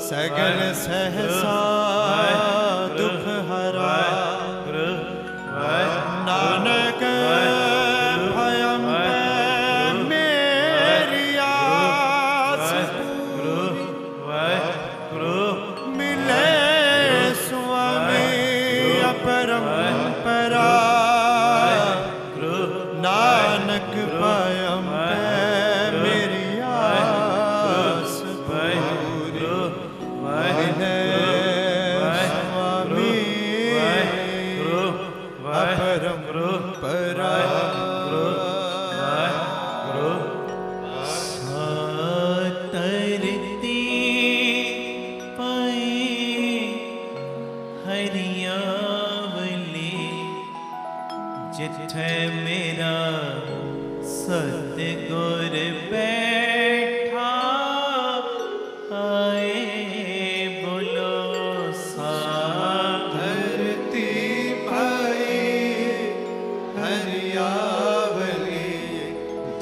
Speaker 2: सगल सहसा दुख हरा नानक भयम मेरी आस मिले स्वामी अपरंपरा नानक भयम मेरी आस
Speaker 3: जिथे मेरा सतगुर बैठा आए बोलो
Speaker 2: धरती भाई हरियावली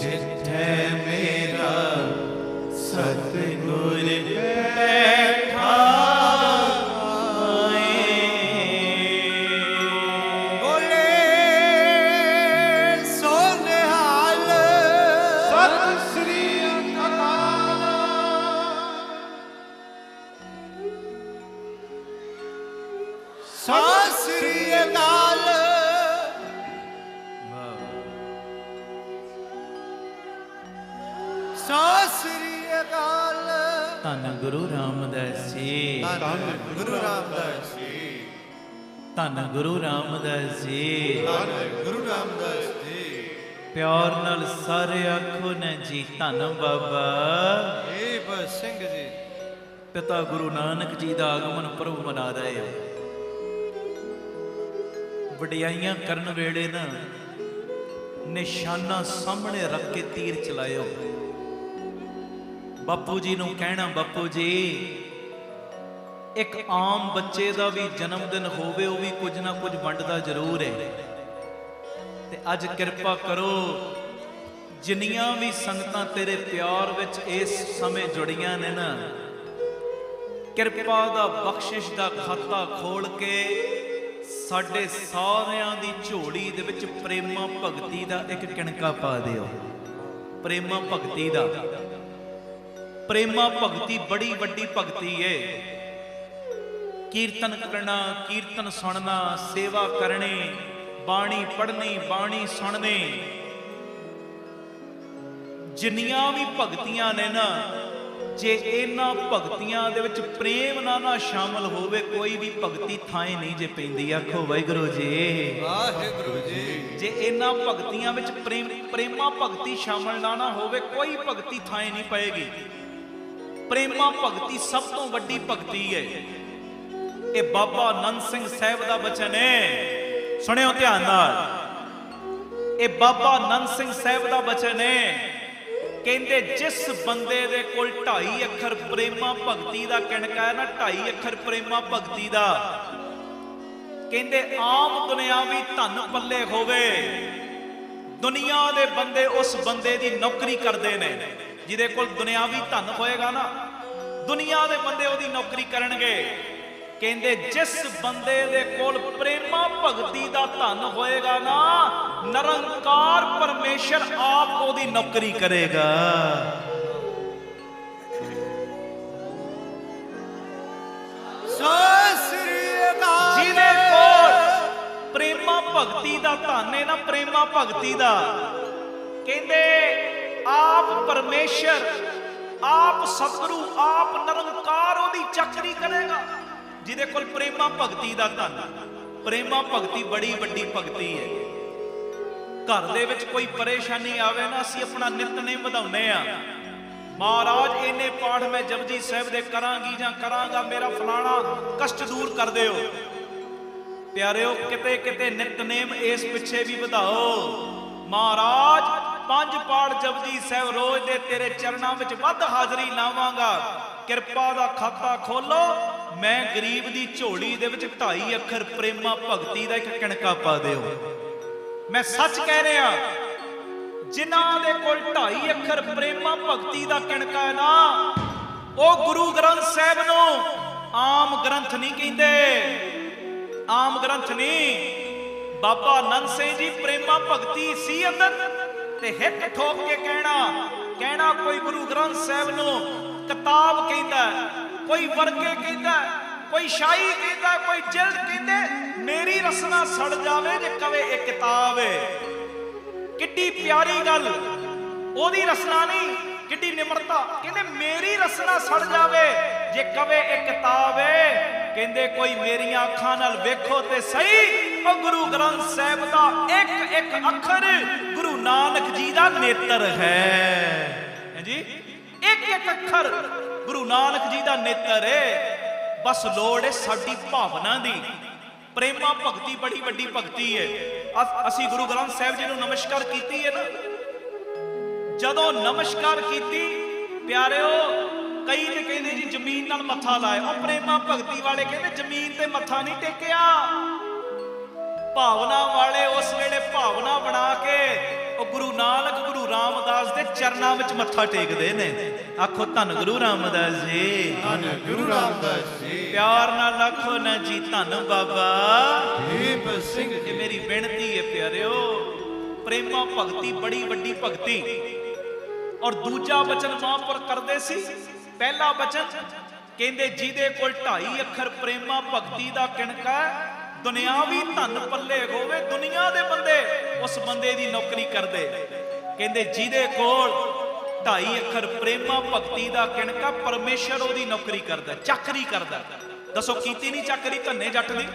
Speaker 3: जिथे मेरा सतगुर बैठा ਧੰਨ ਗੁਰੂ ਰਾਮਦਾਸ ਜੀ,
Speaker 2: ਧੰਨ ਗੁਰੂ ਰਾਮਦਾਸ ਜੀ,
Speaker 3: ਧੰਨ ਗੁਰੂ ਰਾਮਦਾਸ ਜੀ,
Speaker 2: ਧੰਨ ਗੁਰੂ ਰਾਮਦਾਸ ਜੀ।
Speaker 3: ਪਿਆਰ ਨਾਲ ਸਾਰੇ ਆਖੋ ਨਾ ਜੀ ਧੰਨ ਬਾਬਾ
Speaker 2: ਏਬ ਸਿੰਘ ਜੀ।
Speaker 3: ਪਿਤਾ ਗੁਰੂ ਨਾਨਕ ਜੀ ਦਾ ਆਗਮਨ ਪੁਰਬ ਮਨਾ ਰਹੇ ਹੋ। ਵਡਿਆਈਆਂ ਕਰਨ ਵੇਲੇ ਨਾ ਨਿਸ਼ਾਨਾ ਸਾਹਮਣੇ ਰੱਖ ਕੇ ਤੀਰ ਚਲਾਇਓ। ਬਾਪੂ ਜੀ ਨੂੰ ਕਹਿਣਾ, ਬਾਪੂ ਜੀ ਇੱਕ ਆਮ ਬੱਚੇ ਦਾ ਵੀ ਜਨਮ ਦਿਨ ਹੋਵੇ, ਉਹ ਵੀ ਕੁਝ ਨਾ ਕੁਝ ਵੰਡਦਾ ਜ਼ਰੂਰ ਹੈ। ਤੇ ਅੱਜ ਕਿਰਪਾ ਕਰੋ, ਜਿੰਨੀਆਂ ਵੀ ਸੰਗਤਾਂ ਤੇਰੇ ਪਿਆਰ ਵਿੱਚ ਇਸ ਸਮੇਂ ਜੁੜੀਆਂ ਨੇ ਨਾ, ਕਿਰਪਾ ਦਾ ਬਖਸ਼ਿਸ਼ ਦਾ ਖਾਤਾ ਖੋਲ ਕੇ ਸਾਡੇ ਸਾਰਿਆਂ ਦੀ ਝੋਲੀ ਦੇ ਵਿੱਚ ਪ੍ਰੇਮਾ ਭਗਤੀ ਦਾ ਇੱਕ ਕਿਣਕਾ ਪਾ ਦਿਓ। ਪ੍ਰੇਮਾ ਭਗਤੀ ਦਾ, ਪ੍ਰੇਮਾ ਭਗਤੀ ਬੜੀ ਵੱਡੀ ਭਗਤੀ ਏ। ਕੀਰਤਨ ਕਰਨਾ, ਕੀਰਤਨ ਸੁਣਨਾ, ਸੇਵਾ ਕਰਨੀ, ਬਾਣੀ ਪੜ੍ਹਨੀ, ਬਾਣੀ ਸੁਣਨੀ, ਜਿੰਨੀਆਂ ਵੀ ਭਗਤੀਆਂ ਨੇ ਨਾ, ਜੇ ਇਹਨਾਂ ਭਗਤੀਆਂ ਦੇ ਵਿੱਚ ਪ੍ਰੇਮ ਨਾ ਸ਼ਾਮਲ ਹੋਵੇ, ਕੋਈ ਵੀ ਭਗਤੀ ਥਾਂ ਨਹੀਂ ਜੇ ਪੈਂਦੀ। ਆਖੋ ਵਾਹਿਗੁਰੂ ਜੀ,
Speaker 2: ਵਾਹਿਗੁਰੂ ਜੀ।
Speaker 3: ਜੇ ਇਹਨਾਂ ਭਗਤੀਆਂ ਵਿੱਚ ਪ੍ਰੇਮਾ ਭਗਤੀ ਸ਼ਾਮਲ ਨਾ ਹੋਵੇ, ਕੋਈ ਭਗਤੀ ਥਾਂ ਨਹੀਂ ਪਏਗੀ। ਪ੍ਰੇਮਾ ਭਗਤੀ ਸਭ ਤੋਂ ਵੱਡੀ ਭਗਤੀ ਹੈ। ਇਹ ਬਾਬਾ ਆਨੰਦ ਸਿੰਘ ਸਾਹਿਬ ਦਾ ਬਚਨ ਹੈ, ਸੁਣਿਓ ਧਿਆਨ ਨਾਲ। ਇਹ ਬਾਬਾ ਆਨੰਦ ਸਿੰਘ ਸਾਹਿਬ ਦਾ ਬਚਨ ਹੈ। ਕਹਿੰਦੇ ਜਿਸ ਬੰਦੇ ਦੇ ਕੋਲ 2.5 ਅੱਖਰ ਪ੍ਰੇਮਾ ਭਗਤੀ ਦਾ ਕਿਣਕਾ ਹੈ ਨਾ, 2.5 ਅੱਖਰ ਪ੍ਰੇਮਾ ਭਗਤੀ ਦਾ, ਕਹਿੰਦੇ ਆਮ ਦੁਨਿਆਵੀ ਧਨ ਪੱਲੇ ਹੋਵੇ, ਦੁਨੀਆ ਦੇ ਬੰਦੇ ਉਸ ਬੰਦੇ ਦੀ ਨੌਕਰੀ ਕਰਦੇ ਨੇ। ਜਿਹਦੇ ਕੋਲ ਦੁਨਿਆਵੀ ਧਨ ਹੋਏਗਾ ਨਾ, ਦੁਨੀਆ ਦੇ ਬੰਦੇ ਉਹਦੀ ਨੌਕਰੀ ਕਰਨਗੇ। ਕਹਿੰਦੇ ਜਿਸ ਬੰਦੇ ਦੇ ਕੋਲ ਪ੍ਰੇਮਾ ਭਗਤੀ ਦਾ ਧਨ ਹੋਏਗਾ ਨਾ, ਨਿਰੰਕਾਰ ਪਰਮੇਸ਼ਰ ਆਪ ਉਹਦੀ ਨੌਕਰੀ ਕਰੇਗਾ।
Speaker 2: ਸਤਿ ਸ੍ਰੀ ਅਕਾਲ।
Speaker 3: ਜਿਹਦੇ ਕੋਲ ਪ੍ਰੇਮਾ ਭਗਤੀ ਦਾ ਧਨ ਹੈ ਨਾ, ਪ੍ਰੇਮਾ ਭਗਤੀ ਦਾ, ਕਹਿੰਦੇ ਆਪ ਪਰਮੇਸ਼ਰ, ਆਪ ਸਤਿਗੁਰੂ, ਆਪ ਨਿਰੰਕਾਰ ਉਹਦੀ ਚੱਕਰੀ ਕਰੇਗਾ। ਜਿਹਦੇ ਕੋਲ ਪ੍ਰੇਮਾ ਭਗਤੀ ਦਾ ਧਨ। ਪ੍ਰੇਮਾ ਭਗਤੀ ਬੜੀ ਵੱਡੀ ਭਗਤੀ ਹੈ। ਘਰ ਦੇ ਵਿੱਚ ਕੋਈ ਪਰੇਸ਼ਾਨੀ ਆਵੇ ਨਾ, ਅਸੀਂ ਆਪਣਾ ਨਿਤਨੇਮ ਵਧਾਉਂਦੇ ਆ। ਮਹਾਰਾਜ ਇਹਨੇ ਪਾਠ ਮੈਂ ਜਪਜੀ ਸਾਹਿਬ ਦੇ ਕਰਾਂਗੀ ਜਾਂ ਕਰਾਂਗਾ, ਮੇਰਾ ਫਲਾਣਾ ਕਸ਼ਟ ਦੂਰ ਕਰ ਦਿਓ। ਪਿਆਰਿਓ, ਕਿਤੇ ਕਿਤੇ ਨਿਤਨੇਮ ਇਸ ਪਿੱਛੇ ਵੀ ਵਧਾਓ। ਮਹਾਰਾਜ 5 ਪਾਠ ਜਪਜੀ ਸਾਹਿਬ ਰੋਜ਼ ਦੇ ਤੇਰੇ ਚਰਨਾਂ ਵਿੱਚ ਵੱਧ ਹਾਜ਼ਰੀ ਲਾਵਾਂਗਾ। ਕਿਰਪਾ ਦਾ ਖਾਤਾ ਖੋਲੋ, ਮੈਂ ਗਰੀਬ ਦੀ ਝੋਲੀ ਦੇ ਵਿੱਚ 2.5 ਅੱਖਰ ਪ੍ਰੇਮਾ ਭਗਤੀ ਦਾ ਇੱਕ ਕਿਣਕਾ ਪਾ ਦਿਓ। ਮੈਂ ਸੱਚ ਕਹਿ ਰਿਹਾ, ਜਿਨ੍ਹਾਂ ਦੇ ਕੋਲ 2.5 ਅੱਖਰ ਪ੍ਰੇਮਾ ਭਗਤੀ ਦਾ ਕਿਣਕਾ ਹੈ ਨਾ, ਉਹ ਗੁਰੂ ਗ੍ਰੰਥ ਸਾਹਿਬ ਨੂੰ ਆਮ ਗ੍ਰੰਥ ਨਹੀਂ ਕਹਿੰਦੇ। ਆਮ ਗ੍ਰੰਥ ਨਹੀਂ। ਬਾਬਾ ਆਨੰਦ ਸਿੰਘ ਜੀ ਪ੍ਰੇਮਾ ਭਗਤੀ ਸੀ ਅੰਦਰ, ਤੇ ਹਿੱਕ ਠੋਕ ਕੇ ਕਹਿਣਾ ਕੋਈ ਗੁਰੂ ਗ੍ਰੰਥ ਸਾਹਿਬ ਨੂੰ ਕਿਤਾਬ ਕਹਿੰਦਾ, ਕੋਈ ਵਰਕੇ ਕਹਿੰਦਾ, ਕੋਈ ਸ਼ਾਹੀ ਕਹਿੰਦਾ, ਕੋਈ ਜਿਲਦ ਕਹਿੰਦੇ। ਮੇਰੀ ਰਸਨਾ ਸੜ ਜਾਵੇ ਜੇ ਕਵੇ ਇਹ ਕਿਤਾਬ ਹੈ। ਕਿੱਡੀ ਪਿਆਰੀ ਗੱਲ, ਉਹਦੀ ਰਸਨਾ ਨਹੀਂ, ਕਿੱਡੀ ਨਿਮਰਤਾ। ਕਹਿੰਦੇ ਮੇਰੀ ਰਸਨਾ ਸੜ ਜਾਵੇ ਜੇ ਕਵੇ ਇਹ ਕਿਤਾਬ ਹੈ। ਕਹਿੰਦੇ ਕੋਈ ਮੇਰੀਆਂ ਅੱਖਾਂ ਨਾਲ ਵੇਖੋ ਤੇ ਸਹੀ, ਉਹ ਗੁਰੂ ਗ੍ਰੰਥ ਸਾਹਿਬ ਦਾ ਇੱਕ ਇੱਕ ਅੱਖਰ ਗੁਰੂ ਨਾਨਕ ਜੀ ਦਾ ਨੇਤਰ ਹੈ ਜੀ। ਇੱਕ ਇੱਕ ਅੱਖਰ ਗੁਰੂ ਨਾਨਕ ਜੀ ਦਾ ਨੇਤਰ ਹੈ। ਬਸ ਲੋੜ ਹੈ ਸਾਡੀ ਭਾਵਨਾ ਦੀ। ਪ੍ਰੇਮਾ ਭਗਤੀ ਬੜੀ ਵੱਡੀ ਭਗਤੀ ਹੈ। ਅਸੀਂ ਗੁਰੂ ਗ੍ਰੰਥ ਸਾਹਿਬ ਜੀ ਨੂੰ ਨਮਸਕਾਰ ਕੀਤੀ ਹੈ ਨਾ, ਜਦੋਂ ਨਮਸਕਾਰ ਕੀਤੀ ਪਿਆਰਿਓ, ਕਈ ਤੇ ਕਹਿੰਦੇ ਜੀ ਜ਼ਮੀਨ ਨਾਲ ਮੱਥਾ ਲਾਏ। ਉਹ ਪ੍ਰੇਮਾ ਭਗਤੀ ਵਾਲੇ ਕਹਿੰਦੇ ਜ਼ਮੀਨ ਤੇ ਮੱਥਾ ਨਹੀਂ ਟੇਕਿਆ। ਭਾਵਨਾ ਵਾਲੇ ਉਸ ਵੇਲੇ ਭਾਵਨਾ ਬਣਾ ਕੇ ਉਹ ਗੁਰੂ ਨਾਨਕ, ਗੁਰੂ ਰਾਮਦਾਸ ਦੇ ਚਰਨਾਂ ਵਿੱਚ ਮੱਥਾ ਟੇਕਦੇ ਨੇ। ਆਖੋ ਧੰਨ ਗੁਰੂ ਰਾਮਦਾਸ ਜੀ,
Speaker 2: ਧੰਨ ਗੁਰੂ ਰਾਮਦਾਸ ਜੀ।
Speaker 3: ਪਿਆਰ ਨਾਲ ਆਖੋ ਨਾ ਜੀ ਧੰਨ ਬਾਬਾ
Speaker 2: ਦੀਪ ਸਿੰਘ ਜੀ।
Speaker 3: ਇਹ ਮੇਰੀ ਬੇਨਤੀ ਹੈ ਪਿਆਰਿਓ। ਪ੍ਰੇਮਾ ਭਗਤੀ ਬੜੀ ਵੱਡੀ ਭਗਤੀ। ਔਰ ਦੂਜਾ ਬਚਨ ਮਹਾਂਪੁਰ ਕਰਦੇ ਸੀ। ਪਹਿਲਾ ਬਚਨ ਕਹਿੰਦੇ ਜਿਹਦੇ ਕੋਲ 2.5 ਅੱਖਰ ਪ੍ਰੇਮਾ ਭਗਤੀ ਦਾ ਕਿਣਕਾ, ਦੁਨਿਆਵੀ ਧਨ ਪੱਲੇ ਹੋਵੇ, ਦੁਨੀਆ ਦੇ ਬੰਦੇ ਉਸ ਬੰਦੇ ਦੀ ਨੌਕਰੀ ਕਰਦੇ। ਕਹਿੰਦੇ ਜਿਹਦੇ ਕੋਲ 2.5 ਅੱਖਰ ਪ੍ਰੇਮਾ ਭਗਤੀ ਦਾ ਕਿਣਕਾ, ਪਰਮੇਸ਼ਰ ਉਹਦੀ ਨੌਕਰੀ ਕਰਦਾ, ਚਾਕਰੀ ਕਰਦਾ। ਦੱਸੋ ਕੀਤੀ ਨਹੀਂ ਚਾਕਰੀ ਧੰਨੇ ਜੱਟ ਦੀ?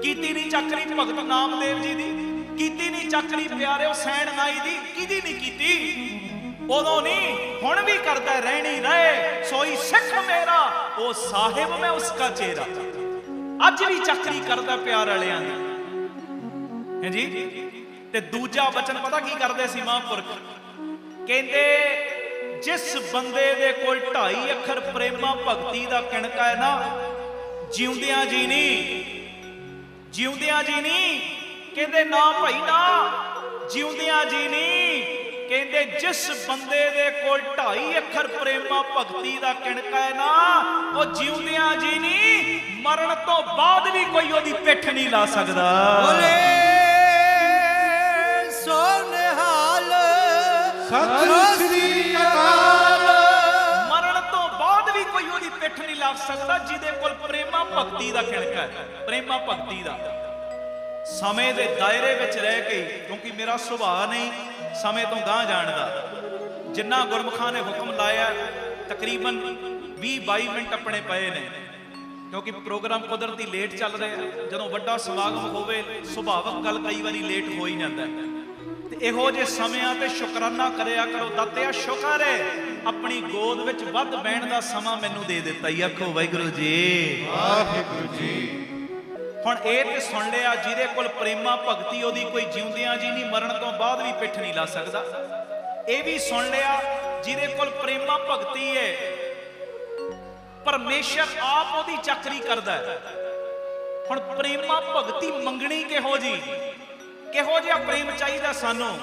Speaker 3: ਕੀਤੀ ਨਹੀਂ ਚਾਕਰੀ ਭਗਤ ਨਾਮਦੇਵ ਜੀ ਦੀ? ਕੀਤੀ ਨਹੀਂ ਚਾਕਰੀ ਪਿਆਰਿਓ ਸੈਣ ਨਾਈ ਦੀ? ਕਿਹਦੀ ਨਹੀਂ ਕੀਤੀ? ਉਦੋਂ ਨਹੀਂ, ਹੁਣ ਵੀ ਕਰਦਾ। ਰਹਿਣੀ ਰਹੇ ਸੋਈ ਸਿੱਖ ਮੇਰਾ, ਉਹ ਸਾਹਿਬ ਮੈਂ ਉਸਕਾ ਚਿਹਰਾ। ਅੱਜ ਵੀ ਚੱਕਰੀ ਕਰਦਾ ਪਿਆਰ ਵਾਲਿਆਂ ਦੀ, ਹੈ ਜੀ। ਤੇ ਦੂਜਾ ਬਚਨ ਪਤਾ ਕੀ ਕਰਦੇ ਸੀ ਮਹਾਂਪੁਰਖ? ਕਹਿੰਦੇ ਜਿਸ ਬੰਦੇ ਦੇ ਕੋਲ 2.5 ਅੱਖਰ ਪ੍ਰੇਮਾ ਭਗਤੀ ਦਾ ਕਿਣਕਾ ਹੈ ਨਾ, ਜਿਉਂਦਿਆਂ ਜੀ ਨਹੀਂ, ਜਿਉਂਦਿਆਂ ਜੀ ਨਹੀਂ, ਕਹਿੰਦੇ ਨਾ ਭਾਈ ਨਾ, ਜਿਉਂਦਿਆਂ ਜੀ ਨਹੀਂ, ਕਹਿੰਦੇ ਜਿਸ ਬੰਦੇ ਦੇ ਕੋਲ 2.5 ਅੱਖਰ ਪ੍ਰੇਮਾ ਭਗਤੀ ਦਾ ਕਿਣਕਾ ਹੈ ਨਾ, ਉਹ ਜਿਉਂਦਿਆਂ ਜੀ ਨਹੀਂ, ਮਰਨ ਤੋਂ ਬਾਅਦ ਵੀ ਕੋਈ ਉਹਦੀ ਪਿੱਠ ਨਹੀਂ ਲਾ ਸਕਦਾ।
Speaker 2: ਬੋਲੇ ਸੋ ਨਿਹਾਲ ਸਤਿ ਸ੍ਰੀ ਅਕਾਲ।
Speaker 3: ਮਰਨ ਤੋਂ ਬਾਅਦ ਵੀ ਕੋਈ ਉਹਦੀ ਪਿੱਠ ਨਹੀਂ ਲਾ ਸਕਦਾ ਜਿਹਦੇ ਕੋਲ ਪ੍ਰੇਮਾ ਭਗਤੀ ਦਾ ਕਿਣਕਾ ਹੈ, ਪ੍ਰੇਮਾ ਭਗਤੀ ਦਾ। ਸਮੇਂ ਦੇ ਦਾਇਰੇ ਵਿੱਚ ਰਹਿ ਕੇ, ਕਿਉਂਕਿ ਮੇਰਾ ਸੁਭਾਅ ਨਹੀਂ ਸਮੇਂ ਤੋਂ ਗਾਂਹ ਜਾਣ ਦਾ, ਜਿੰਨਾ ਗੁਰਮੁਖਾਂ ਨੇ ਹੁਕਮ ਲਾਇਆ ਤਕਰੀਬਨ 20-22 ਮਿੰਟ ਆਪਣੇ ਪਏ ਨੇ, ਕਿਉਂਕਿ ਪ੍ਰੋਗਰਾਮ ਕੁਦਰਤੀ ਲੇਟ ਚੱਲ ਰਿਹਾ। ਜਦੋਂ ਵੱਡਾ ਸਮਾਗਮ ਹੋਵੇ ਸੁਭਾਵਕ ਗੱਲ ਕਈ ਵਾਰੀ ਲੇਟ ਹੋ ਹੀ ਜਾਂਦਾ ਤੇ ਇਹੋ ਜਿਹੇ ਸਮਿਆਂ ਤੇ ਸ਼ੁਕਰਾਨਾ ਕਰਿਆ ਕਰੋ। ਦਾਤਿਆ ਸ਼ੁਕਰ ਹੈ ਆਪਣੀ ਗੋਦ ਵਿੱਚ ਵੱਧ ਬਹਿਣ ਦਾ ਸਮਾਂ ਮੈਨੂੰ ਦੇ ਦਿੱਤਾ ਹੀ। ਆਖੋ ਵਾਹਿਗੁਰੂ ਜੀ,
Speaker 2: ਵਾਹਿਗੁਰੂ ਜੀ।
Speaker 3: ਹੁਣ ਇਹ ਤੇ ਸੁਣ ਲਿਆ ਜਿਹਦੇ ਕੋਲ ਪ੍ਰੇਮਾ ਭਗਤੀ ਉਹਦੀ ਕੋਈ ਜਿਉਂਦਿਆਂ ਜੀ ਨਹੀਂ, ਮਰਨ ਤੋਂ ਬਾਅਦ ਵੀ ਪਿੱਠ ਨਹੀਂ ਲਾ ਸਕਦਾ। ਇਹ ਵੀ ਸੁਣ ਲਿਆ ਜਿਹਦੇ ਕੋਲ ਪ੍ਰੇਮਾ ਭਗਤੀ ਹੈ ਪਰਮੇਸ਼ਰ ਆਪ ਉਹਦੀ ਚੱਕਰੀ ਕਰਦਾ ਹੈ। ਹੁਣ ਪ੍ਰੇਮਾ ਭਗਤੀ ਮੰਗਣੀ ਕਿਹੋ ਜੀ, ਕਿਹੋ ਜਿਹਾ ਪ੍ਰੇਮ ਚਾਹੀਦਾ ਸਾਨੂੰ,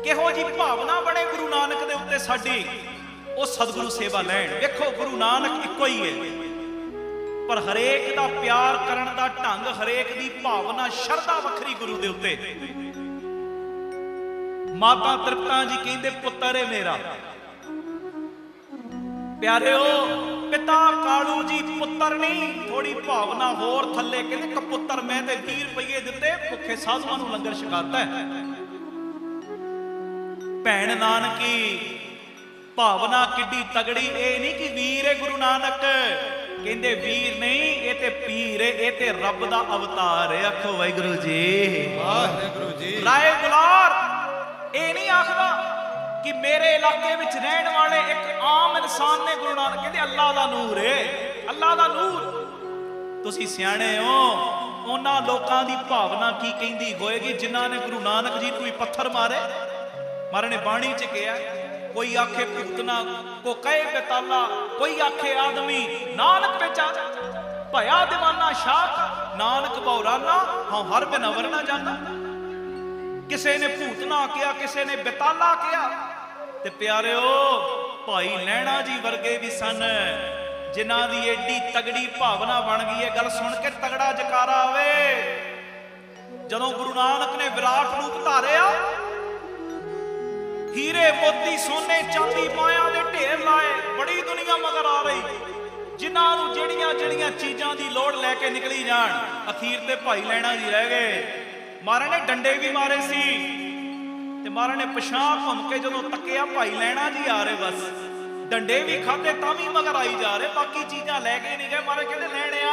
Speaker 3: ਕਿਹੋ ਜੀ ਭਾਵਨਾ ਬਣੇ ਗੁਰੂ ਨਾਨਕ ਦੇ ਉੱਤੇ ਸਾਡੀ, ਉਹ ਸਤਿਗੁਰੂ ਸੇਵਾ ਲੈਣ। ਵੇਖੋ ਗੁਰੂ ਨਾਨਕ ਇੱਕੋ ਹੀ ਹੈ, ਪਰ ਹਰੇਕ ਦਾ ਪਿਆਰ ਕਰਨ ਦਾ ਢੰਗ, ਹਰੇਕ ਦੀ ਭਾਵਨਾ ਸ਼ਰਧਾ ਵੱਖਰੀ ਗੁਰੂ ਦੇ ਉੱਤੇ। ਮਾਤਾ ਤ੍ਰਿਪਤਾ ਜੀ ਕਹਿੰਦੇ ਪੁੱਤਰ ਹੈ ਮੇਰਾ। ਪਿਆਰਿਓ ਪਿਤਾ ਕਾਲੂ ਜੀ ਪੁੱਤਰ ਨਹੀਂ, ਥੋੜੀ ਭਾਵਨਾ ਹੋਰ ਥੱਲੇ ਕਹਿੰਦੇ ਕਪੁੱਤਰ ਮੈਂ ਤੇ 20 ਰੁਪਏ ਦਿੱਤੇ ਭੁੱਖੇ ਸਾਧੂਆਂ ਨੂੰ ਲੰਗਰ ਛਕਾਤਾ। ਭੈਣ ਨਾਨਕੀ ਭਾਵਨਾ ਕਿੱਡੀ ਤਗੜੀ। ਇਹ ਨਹੀਂ ਕਿ ਵੀਰ ਹੈ ਗੁਰੂ ਨਾਨਕ, ਕਹਿੰਦੇ ਵੀਰ ਨਹੀਂ ਇਹ ਤੇ ਪੀਰ ਹੈ, ਇਹ ਤੇ ਰੱਬ ਦਾ ਅਵਤਾਰ ਹੈ। ਆਖੋ ਵਾਹਿਗੁਰੂ ਜੀ,
Speaker 2: ਵਾਹਿਗੁਰੂ ਜੀ।
Speaker 3: ਰਾਏ ਗੁਲਾਰ ਇਹ ਨਹੀਂ ਆਖਦਾ ਕਿ ਮੇਰੇ ਇਲਾਕੇ ਵਿੱਚ ਰਹਿਣ ਵਾਲੇ ਇੱਕ ਆਮ ਇਨਸਾਨ ਨੇ ਗੁਰੂ ਨਾਨਕ ਕਹਿੰਦੇ ਅੱਲਾ ਦਾ ਨੂਰ ਹੈ, ਅੱਲਾ ਦਾ ਨੂਰ। ਤੁਸੀਂ ਸਿਆਣੇ ਹੋ, ਉਹਨਾਂ ਲੋਕਾਂ ਦੀ ਭਾਵਨਾ ਕੀ ਕਹਿੰਦੀ ਹੋਏਗੀ ਜਿਨ੍ਹਾਂ ਨੇ ਗੁਰੂ ਨਾਨਕ ਜੀ ਨੂੰ ਹੀ ਪੱਥਰ ਮਾਰੇ। ਮਾਰੇ ਨੇ ਬਾਣੀ ਚ ਕਿਹਾ, ਕੋਈ ਆਖੇ ਪੁੱਤਨਾ ਕੋ ਕਹੇ ਬੇਤਾਲਾ, ਕੋਈ ਆਖੇ ਆਦਮੀ ਨਾਨਕ ਵਿੱਚ ਆ ਭਇਆ دیਵਾਨਾ ਸ਼ਾਹ, ਨਾਨਕ ਬੌਰਾਨਾ ਹਾਂ ਹਰ ਬਿਨ ਅਵਰ ਨਾ ਜਾਂਦਾ। ਕਿਸੇ ਨੇ ਭੂਤਨਾ ਕਿਹਾ, ਕਿਸੇ ਨੇ ਬੇਤਾਲਾ ਕਿਹਾ। ਤੇ ਪਿਆਰਿਓ ਭਾਈ ਲਹਿਣਾ ਜੀ ਵਰਗੇ ਵੀ ਸਨ ਜਿਨ੍ਹਾਂ ਦੀ ਏਡੀ ਤਗੜੀ ਭਾਵਨਾ ਬਣ ਗਈ ਹੈ। ਗੱਲ ਸੁਣ ਕੇ ਤਗੜਾ ਜਕਾਰਾ ਆਵੇ। ਜਦੋਂ ਗੁਰੂ ਨਾਨਕ ਨੇ ਵਿਰਾਟ ਰੂਪ ਧਾਰਿਆ, ਹੀਰੇ ਮੋਤੀ ਸੋਨੇ ਚਾਂਦੀ ਮਾਇਆ ਦੇ ਢੇਰ ਲਾਏ, ਬੜੀ ਦੁਨੀਆ ਮਗਰ ਆ ਰਹੀ, ਜਿਨ੍ਹਾਂ ਨੂੰ ਜਿਹੜੀਆਂ ਜਿਹੜੀਆਂ ਚੀਜ਼ਾਂ ਦੀ ਲੋੜ ਲੈ ਕੇ ਨਿਕਲੀ ਜਾਣ। ਅਖੀਰ ਤੇ ਭਾਈ ਲਹਿਣਾ ਜੀ ਰਹਿ ਗਏ। ਮਹਾਰਾਜ ਨੇ ਡੰਡੇ ਵੀ ਮਾਰੇ ਸੀ ਤੇ ਮਹਾਰਾਜ ਨੇ ਪਿਛਾਂਹ ਘੁੰਮ ਕੇ ਜਦੋਂ ਤੱਕਿਆ ਭਾਈ ਲਹਿਣਾ ਜੀ ਆ ਰਹੇ, ਬਸ ਡੰਡੇ ਵੀ ਖਾਦੇ ਤਾਂ ਵੀ ਮਗਰ ਆਈ ਜਾ ਰਹੇ, ਬਾਕੀ ਚੀਜ਼ਾਂ ਲੈ ਕੇ ਨਹੀਂ ਗਏ। ਮਹਾਰਾਜ ਕਹਿੰਦੇ ਲੈਣਿਆ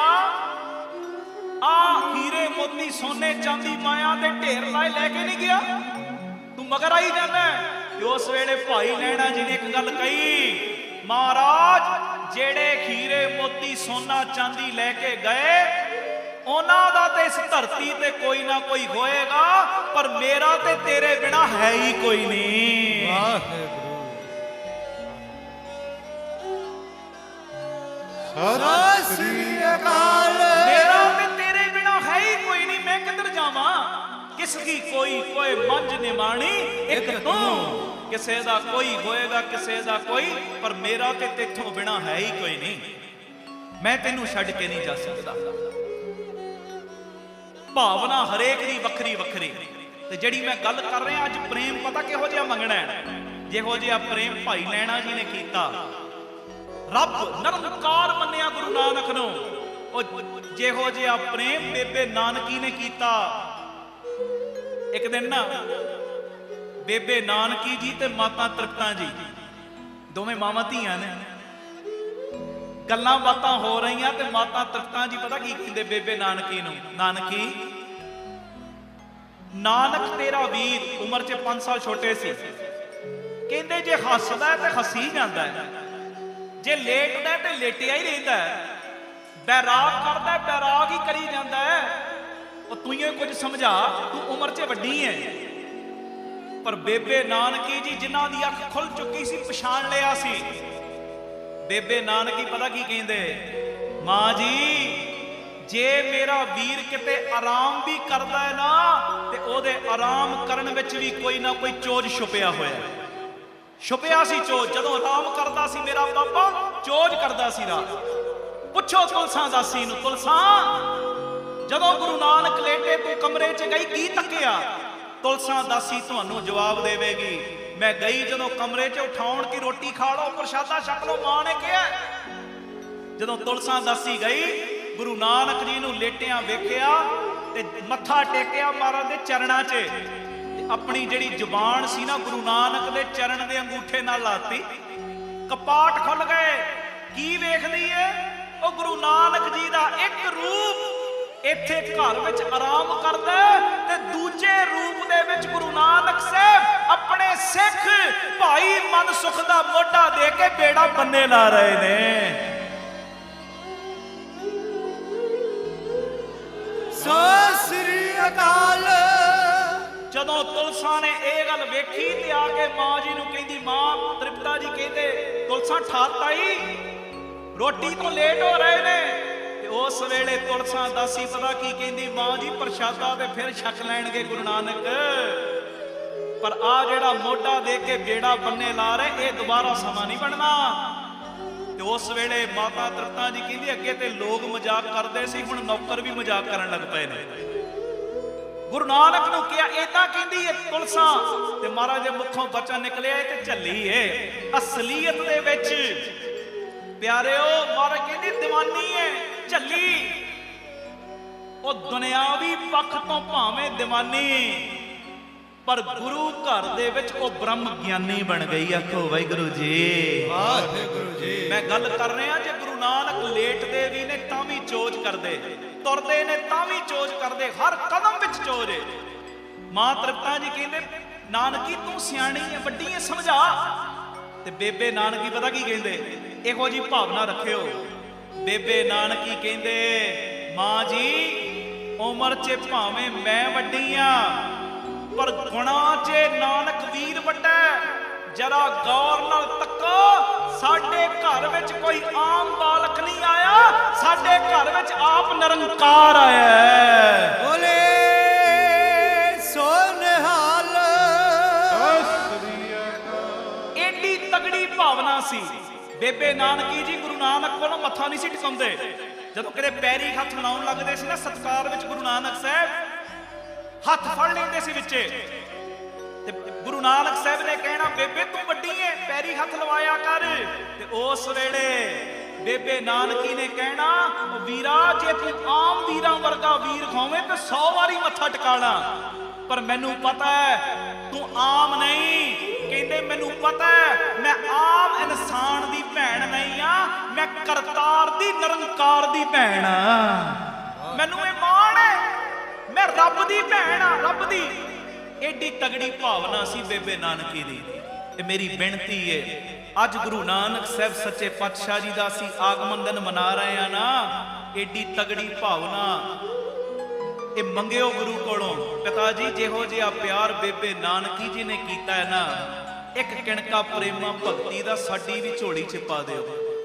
Speaker 3: ਆ ਹੀਰੇ ਮੋਤੀ ਸੋਨੇ ਚਾਂਦੀ ਮਾਇਆ ਦੇ ਢੇਰ ਲਾਏ, ਲੈ ਕੇ ਨਹੀਂ ਗਿਆ, ਤੂੰ ਮਗਰ ਆਈ ਜਾਂਦਾ। ਉਸ ਵੇਲੇ ਭਾਈ ਲਹਿਣਾ ਜੀ ਨੇ ਇੱਕ ਗੱਲ ਕਹੀ, ਮਹਾਰਾਜ ਜਿਹੜੇ ਹੀਰੇ ਮੋਤੀ ਸੋਨਾ ਚਾਂਦੀ ਲੈ ਕੇ ਗਏ ਉਹਨਾਂ ਦਾ ਤੇ ਇਸ ਧਰਤੀ ਤੇ ਕੋਈ ਨਾ ਕੋਈ ਹੋਏਗਾ, ਪਰ ਮੇਰਾ ਤੇ ਤੇਰੇ ਬਿਨਾ ਹੈ ਹੀ ਕੋਈ ਨਹੀਂ।
Speaker 2: ਵਾਹਿਗੁਰੂ ਸਤਿ ਸ੍ਰੀ ਅਕਾਲ।
Speaker 3: ਮੇਰਾ ਤੇ ਤੇਰੇ ਬਿਨਾ ਹੈ ਹੀ ਕੋਈ ਨਹੀਂ, ਮੈਂ ਕਿੱਧਰ ਜਾਵਾਂ। ਕਿਸ ਕੀ ਕੋਈ ਕੋਈ ਮੰਝ ਨਿਮਾਣੀ ਇੱਕ ਤੂੰ, ਕਿਸੇ ਦਾ ਕੋਈ ਹੋਏਗਾ ਕਿਸੇ ਦਾ ਕੋਈ, ਪਰ ਮੇਰਾ ਤੇ ਤੇਥੋਂ ਬਿਨਾ ਹੈ ਹੀ ਕੋਈ ਨਹੀਂ। ਮੈਂ ਤੈਨੂੰ ਛੱਡ ਕੇ ਨਹੀਂ ਜਾ ਸਕਦਾ। ਭਾਵਨਾ ਹਰੇਕ ਦੀ ਵੱਖਰੀ ਵੱਖਰੀ। ਤੇ ਜਿਹੜੀ ਮੈਂ ਗੱਲ ਕਰ ਰਿਹਾ ਅੱਜ, ਪ੍ਰੇਮ ਪਤਾ ਕਿਹੋ ਜਿਹਾ ਮੰਗਣਾ ਹੈ, ਜਿਹੋ ਜਿਹਾ ਪ੍ਰੇਮ ਭਾਈ ਲਹਿਣਾ ਜੀ ਨੇ ਕੀਤਾ। ਰੱਬ ਨਿਰੰਕਾਰ ਮੰਨਿਆ ਗੁਰੂ ਨਾਨਕ ਨੂੰ, ਉਹ ਜਿਹੋ ਜਿਹਾ ਪ੍ਰੇਮ ਬੇਬੇ ਨਾਨਕੀ ਨੇ ਕੀਤਾ। ਇੱਕ ਦਿਨ ਨਾ ਬੇਬੇ ਨਾਨਕੀ ਜੀ ਤੇ ਮਾਤਾ ਤ੍ਰਿਪਤਾ ਜੀ ਦੋਵੇਂ ਮਾਵਾਂ ਧੀਆਂ ਨੇ, ਗੱਲਾਂ ਬਾਤਾਂ ਹੋ ਰਹੀਆਂ ਤੇ ਮਾਤਾ ਤ੍ਰਿਪਤਾ ਜੀ ਪਤਾ ਕੀ ਕਹਿੰਦੇ ਬੇਬੇ ਨਾਨਕੀ ਨੂੰ, ਨਾਨਕੀ ਨਾਨਕ ਤੇਰਾ ਵੀਰ, ਉਮਰ 'ਚ 5 ਸਾਲ ਛੋਟੇ ਸੀ, ਕਹਿੰਦੇ ਜੇ ਹੱਸਦਾ ਤੇ ਹੱਸੀ ਜਾਂਦਾ ਹੈ, ਜੇ ਲੇਟਦਾ ਤੇ ਲੇਟਿਆ ਹੀ ਰਹਿੰਦਾ ਹੈ, ਬੈਰਾਗ ਕਰਦਾ ਬੈਰਾਗ ਹੀ ਕਰੀ ਜਾਂਦਾ ਹੈ। ਉਹ ਤੂੰ ਹੀ ਕੁਝ ਸਮਝਾ, ਤੂੰ ਉਮਰ 'ਚ ਵੱਡੀ ਹੈ, ਪਰ ਬੇਬੇ ਨਾਨਕੀ ਜੀ ਜਿਨ੍ਹਾਂ ਦੀ ਅੱਖ ਖੁੱਲ ਚੁੱਕੀ ਸੀ ਪਛਾਣ ਲਿਆ ਸੀ। ਬੇਬੇ ਨਾਨਕੀ ਪਤਾ ਕੀ ਕਹਿੰਦੇ, ਮਾਂ ਜੀ ਜੇ ਮੇਰਾ ਵੀਰ ਕਿਤੇ ਆਰਾਮ ਵੀ ਕਰਦਾ ਹੈ ਨਾ ਤੇ ਉਹਦੇ ਆਰਾਮ ਕਰਨ ਵਿੱਚ ਵੀ ਕੋਈ ਨਾ ਕੋਈ ਚੋਜ ਛੁਪਿਆ ਹੋਇਆ। ਛੁਪਿਆ ਸੀ ਚੋਜ, ਜਦੋਂ ਆਰਾਮ ਕਰਦਾ ਸੀ ਮੇਰਾ ਬਾਬਾ ਚੋਜ ਕਰਦਾ ਸੀ ਰਾਤ। ਪੁੱਛੋ ਤੁਲਸਾਂ ਦਾਸੀ ਨੂੰ, ਤੁਲਸਾਂ ਜਦੋਂ ਗੁਰੂ ਨਾਨਕ ਲੇਟੇ ਤੂੰ ਕਮਰੇ 'ਚ ਗਈ ਕੀ ਤੱਕਿਆ? ਤੁਲਸਾਂ ਦਾਸੀ ਤੁਹਾਨੂੰ ਜਵਾਬ ਦੇਵੇਗੀ, ਮੈਂ ਗਈ ਜਦੋਂ ਕਮਰੇ 'ਚ ਉਠਾਉਣ ਕਿ ਰੋਟੀ ਖਾ ਲਓ, ਪ੍ਰਸ਼ਾਦਾ ਛਕ ਲਓ, ਮਾਂ ਨੇ ਕਿਹਾ। ਜਦੋਂ ਤੁਲਸਾਂ ਦਾਸੀ ਗਈ ਗੁਰੂ ਨਾਨਕ ਜੀ ਨੂੰ ਲੇਟਿਆਂ ਵੇਖਿਆ ਤੇ ਮੱਥਾ ਟੇਕਿਆ ਮਹਾਰਾਜ ਦੇ ਚਰਨਾਂ 'ਚ ਤੇ ਆਪਣੀ ਜਿਹੜੀ ਜ਼ੁਬਾਨ ਸੀ ਨਾ ਗੁਰੂ ਨਾਨਕ ਦੇ ਚਰਨ ਦੇ ਅੰਗੂਠੇ ਨਾਲ ਲਾਤੀ। ਕਪਾਟ ਖੁੱਲ ਗਏ। ਕੀ ਵੇਖਦੀ ਏ? ਉਹ ਗੁਰੂ ਨਾਨਕ ਜੀ ਦਾ ਇੱਕ ਰੂਪ ਇੱਥੇ ਘਰ ਵਿੱਚ ਆਰਾਮ ਕਰਦਾ ਤੇ ਦੂਜੇ ਰੂਪ ਦੇ ਵਿੱਚ ਗੁਰੂ ਨਾਨਕ ਸਾਹਿਬ ਆਪਣੇ ਸਿੱਖ ਭਾਈ ਮਨਸੁਖ ਦਾ ਮੋਢਾ ਦੇ ਕੇ ਬੇੜਾ ਬੰਨੇ ਲਾ ਰਹੇ ਨੇ।
Speaker 2: ਸਤਿ ਸ੍ਰੀ ਅਕਾਲ।
Speaker 3: ਜਦੋਂ ਤੁਲਸਾਂ ਨੇ ਇਹ ਗੱਲ ਵੇਖੀ ਤੇ ਆ ਕੇ ਮਾਂ ਜੀ ਨੂੰ ਕਹਿੰਦੀ, ਮਾਂ ਤ੍ਰਿਪਤਾ ਜੀ ਕਹਿੰਦੇ ਤੁਲਸਾਂ ਠਾਤਾ ਹੀ ਰੋਟੀ ਤੋਂ ਲੇਟ ਹੋ ਰਹੇ ਨੇ। ਤੇ ਉਸ ਵੇਲੇ ਤੁਲਸਾਂ ਦਾਸੀ ਪਤਾ ਕੀ ਕਹਿੰਦੀ, ਮਾਂ ਜੀ ਪ੍ਰਸ਼ਾਦਾ ਤੇ ਫਿਰ ਛਕ ਲੈਣਗੇ ਗੁਰੂ ਨਾਨਕ, ਪਰ ਆ ਜਿਹੜਾ ਮੋਢਾ ਦੇ ਕੇ ਬੇੜਾ ਬੰਨੇ ਲਾ ਰਹੇ ਇਹ ਦੁਬਾਰਾ ਸਮਾਂ ਨਹੀਂ ਬਣਨਾ। ਤੇ ਉਸ ਵੇਲੇ ਮਾਤਾ ਤ੍ਰਿਪਤਾ ਜੀ ਕਹਿੰਦੀ, ਅੱਗੇ ਤੇ ਲੋਕ ਮਜ਼ਾਕ ਕਰਦੇ ਸੀ, ਹੁਣ ਨੌਕਰ ਵੀ ਮਜ਼ਾਕ ਕਰਨ ਲੱਗ ਪਏ ਨੇ। ਗੁਰੂ ਨਾਨਕ ਨੂੰ ਕਿਹਾ ਏਦਾਂ ਕਹਿੰਦੀ ਏ ਤੁਲਸਾਂ, ਤੇ ਮਹਾਰਾਜ ਦੇ ਮੁਖੋਂ ਬਚਨ ਨਿਕਲਿਆ ਤੇ ਝੱਲੀ ਏ। ਅਸਲੀਅਤ ਦੇ ਵਿੱਚ ਪਿਆਰਿਓ ਮਹਾਰਾਜ ਕਹਿੰਦੀ ਦੀਵਾਨੀ ਏ ਝੱਲੀ। ਉਹ ਦੁਨਿਆਵੀ ਪੱਖ ਤੋਂ ਭਾਵੇਂ ਦੀਵਾਨੀ, ਪਰ ਗੁਰੂ ਘਰ ਦੇ ਵਿੱਚ ਉਹ ਬ੍ਰਹਮ ਗਿਆਨੀ ਬਣ ਗਈ। ਆਖੋ ਵਾਹਿਗੁਰੂ ਜੀ,
Speaker 2: ਵਾਹਿਗੁਰੂ ਜੀ।
Speaker 3: ਮੈਂ ਗੱਲ ਕਰ ਰਿਹਾ ਜੇ ਗੁਰੂ ਨਾਨਕ ਲੇਟਦੇ ਵੀ ਨੇ ਤਾਂ ਵੀ ਚੋਜ ਕਰਦੇ, ਤੁਰਦੇ ਨੇ ਤਾਂ ਵੀ ਚੋਜ ਕਰਦੇ, ਹਰ ਕਦਮ ਵਿੱਚ ਚੋਜ ਏ। ਮਾਂ ਤ੍ਰਿਪਤਾ ਜੀ ਕਹਿੰਦੇ ਨਾਨਕੀ ਤੂੰ ਸਿਆਣੀ ਹੈ, ਵੱਡੀ ਹੈ, ਸਮਝਾ। ਤੇ ਬੇਬੇ ਨਾਨਕੀ ਪਤਾ ਕੀ ਕਹਿੰਦੇ, ਇਹੋ ਜੀ ਭਾਵਨਾ ਰੱਖਿਓ। ਬੇਬੇ ਨਾਨਕੀ ਕਹਿੰਦੇ, ਮਾਂ ਜੀ ਉਮਰ 'ਚ ਭਾਵੇਂ ਮੈਂ ਵੱਡੀ ਆ ਪਰ ਗੁਣਾ 'ਚ ਨਾਨਕ ਵੀਰ ਵੱਡਾ। ਜਰਾ ਗੌਰ ਨਾਲ ਤੱਕੋ, ਸਾਡੇ ਘਰ ਵਿੱਚ ਕੋਈ ਆਮ ਬਾਲਕ ਨਹੀਂ ਆਇਆ, ਸਾਡੇ ਘਰ ਵਿੱਚ ਆਪ ਨਿਰੰਕਾਰ ਆਇਆ ਹੈ।
Speaker 2: ਬੋਲੇ ਸੋ ਨਿਹਾਲ।
Speaker 3: ਏਡੀ ਤਗੜੀ ਭਾਵਨਾ ਸੀ। ਬੇਬੇ ਨਾਨਕੀ ਜੀ ਗੁਰੂ ਨਾਨਕ ਕੋਲੋਂ ਮੱਥਾ ਨਹੀਂ ਸੀ ਟਿਕਾਉਂਦੇ। ਜਦੋਂ ਕਿਤੇ ਪੈਰੀ ਹੱਥ ਲਾਉਣ ਲੱਗਦੇ ਸੀ ਨਾ ਸਤਿਕਾਰ ਵਿੱਚ ਗੁਰੂ ਨਾਨਕ ਸਾਹਿਬ ਹੱਥ ਫੜ ਲੈਂਦੇ ਸੀ ਵਿੱਚੇ। ਤੇ ਗੁਰੂ ਨਾਨਕ ਸਾਹਿਬ ਨੇ ਕਹਿਣਾ, ਬੇਬੇ ਤੂੰ ਵੱਡੀ ਏ, ਪੈਰੀ ਹੱਥ ਲਵਾਇਆ ਕਰ। ਤੇ ਉਸ ਵੇਲੇ ਬੇਬੇ ਨਾਨਕੀ ਨੇ ਕਹਿਣਾ, ਵੀਰਾ ਜੇ ਤੂੰ ਆਮ ਵੀਰਾਂ ਵਰਗਾ ਵੀਰ ਹੋਵੇਂ ਤੇ 100 ਵਾਰੀ ਮੱਥਾ ਟਿਕਾਣਾ, ਪਰ ਮੈਨੂੰ ਪਤਾ ਹੈ ਤੂੰ ਆਮ ਨਹੀਂ। ਕਹਿੰਦੇ ਮੈਨੂੰ ਪਤਾ ਹੈ ਮੈਂ ਆਮ ਇਨਸਾਨ ਦੀ ਭੈਣ ਨਹੀਂ ਆ, ਮੈਂ ਕਰਤਾਰ ਦੀ ਨਿਰੰਕਾਰ ਦੀ ਭੈਣ ਆ। ਮੈਨੂੰ ਇਹ ਮਾਣ ਹੈ, ਮੈਂ ਰੱਬ ਦੀ ਭੈਣ ਆ, ਰੱਬ ਦੀ। ਏਡੀ ਤਗੜੀ ਭਾਵਨਾ ਸੀ ਬੇਬੇ ਨਾਨਕੀ ਦੀ। ਤੇ ਮੇਰੀ ਬੇਨਤੀ ਏ, ਅੱਜ ਗੁਰੂ ਨਾਨਕ ਸਾਹਿਬ ਸੱਚੇ ਪਾਤਸ਼ਾਹ ਜੀ ਦਾ ਅਸੀਂ ਆਗਮਨ ਦਿਨ ਮਨਾ ਰਹੇ ਆ ਨਾ, ਏਡੀ ਤਗੜੀ ਭਾਵਨਾ ਇਹ ਮੰਗਿਓ ਗੁਰੂ ਕੋਲੋਂ। ਪਿਤਾ ਜੀ ਜਿਹੋ ਜਿਹਾ ਪਿਆਰ ਬੇਬੇ ਨਾਨਕੀ ਜੀ ਨੇ ਕੀਤਾ ਹੈ ਨਾ, ਇੱਕ ਕਿਣਕਾ ਪ੍ਰੇਮਾ ਭਗਤੀ ਦਾ ਸਾਡੀ ਵੀ ਝੋਲੀ 'ਚ ਪਾ ਦਿਓ।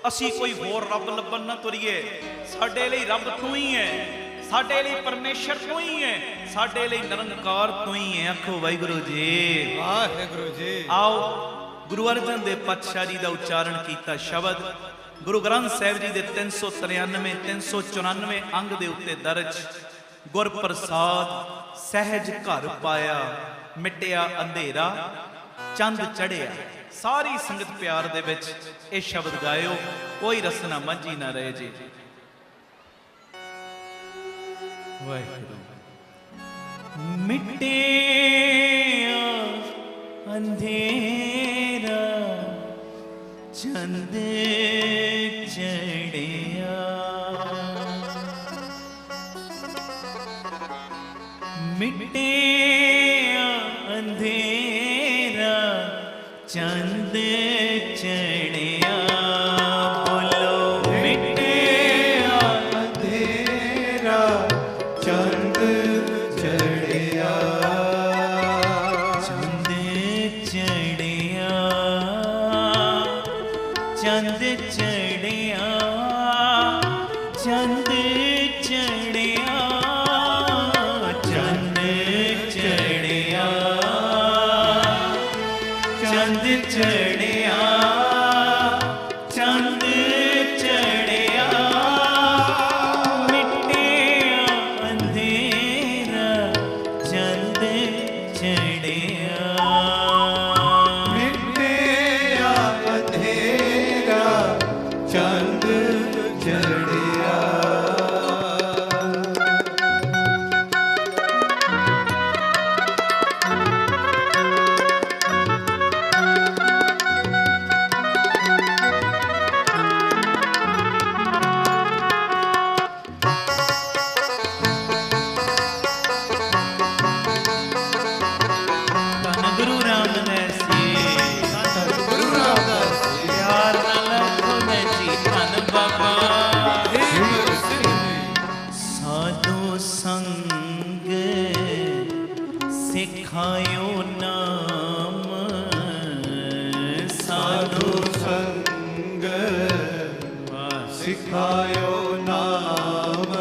Speaker 3: ਅਸੀਂ ਕੋਈ ਹੋਰ ਰੱਬ ਲੱਭਣ ਨਾ ਤੁਰੀਏ। ਸਾਡੇ ਲਈ ਰੱਬ ਤੂੰ ਹੀ ਹੈ, ਸਾਡੇ ਲਈ ਪਰਮੇਸ਼ਰ ਤੂੰ ਹੀ ਹੈ, ਸਾਡੇ ਲਈ ਨਿਰੰਕਾਰ ਤੂੰ ਹੀ ਹੈ। ਆਖੋ ਵਾਹਿਗੁਰੂ ਜੀ,
Speaker 2: ਵਾਹਿਗੁਰੂ ਜੀ।
Speaker 3: ਆਓ ਗੁਰੂ ਅਰਜਨ ਦੇਵ ਪਾਤਸ਼ਾਹ ਜੀ ਦਾ ਉਚਾਰਨ ਕੀਤਾ ਸ਼ਬਦ ਗੁਰੂ ਗ੍ਰੰਥ ਸਾਹਿਬ ਜੀ ਦੇ 393 394 ਅੰਗ ਦੇ ਉੱਤੇ ਦਰਜ। ਗੁਰ ਪ੍ਰਸਾਦ ਸਹਿਜ ਘਰ ਪਾਇਆ, ਮਿਟਿਆ ਅੰਧੇਰਾ ਚੰਦ ਚੜਿਆ। ਸਾਰੀ ਸੰਗਤ ਪਿਆਰ ਦੇ ਵਿੱਚ ਇਹ ਸ਼ਬਦ ਗਾਇਓ, ਕੋਈ ਰਸਨਾ ਮੰਝੀ ਨਾ ਰਹੇ ਜੀ। ਵਾਹਿਗੁਰੂ। ਮਿਟਿਆ ਅੰਧੇਰਾ ਚੰਦ ਚੜਿਆ, ਮਿਟਿਆ ਅੰਧੇਰਾ ਚੰਦ ਚੜਿਆ। ਬੋਲੋ ਮਿਟਿਆ
Speaker 2: ਅੰਧੇਰਾ ਚੰਦ ਚੜਿਆ,
Speaker 3: ਚੰਦ सिखायो नाम
Speaker 2: साधु संग सिखायो नाम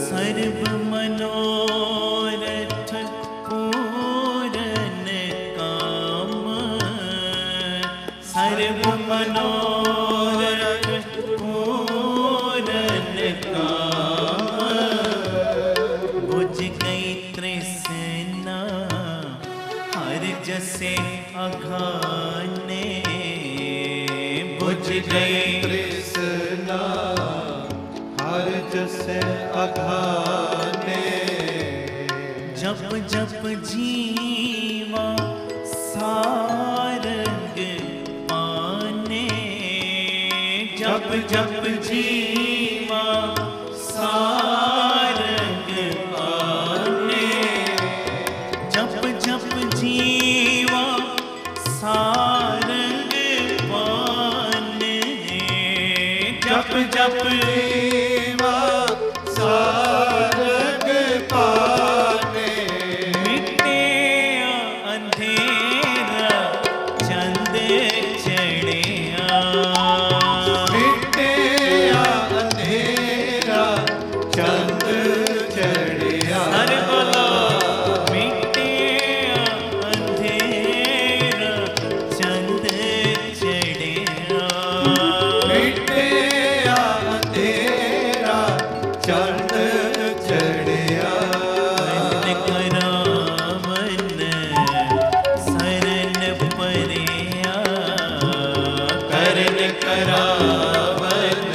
Speaker 3: सर्व मनोरथ पूरन काम सर्व मनोरथ पूरन काम बुझ गई तृष्णा हर जसे अघाने बुझ गई
Speaker 2: तृष्णा हर जसे अघाने
Speaker 3: जप जप जीवा सारंग पाने जप जप जीवा सारंग पाने जप जप जीवा सारंग पाने जप जप
Speaker 2: जीवा सारंग पाने
Speaker 3: मिटे अंधेरा चंद चढ़िया
Speaker 2: मिटे अंधेरा चंद चढ़िया
Speaker 3: हर बोलो मिटे अंधेरा चंद चढ़िया
Speaker 2: मिटे अंधेरा चंद चढ़िया
Speaker 3: मन करा मन शरण परिया
Speaker 2: करन करावन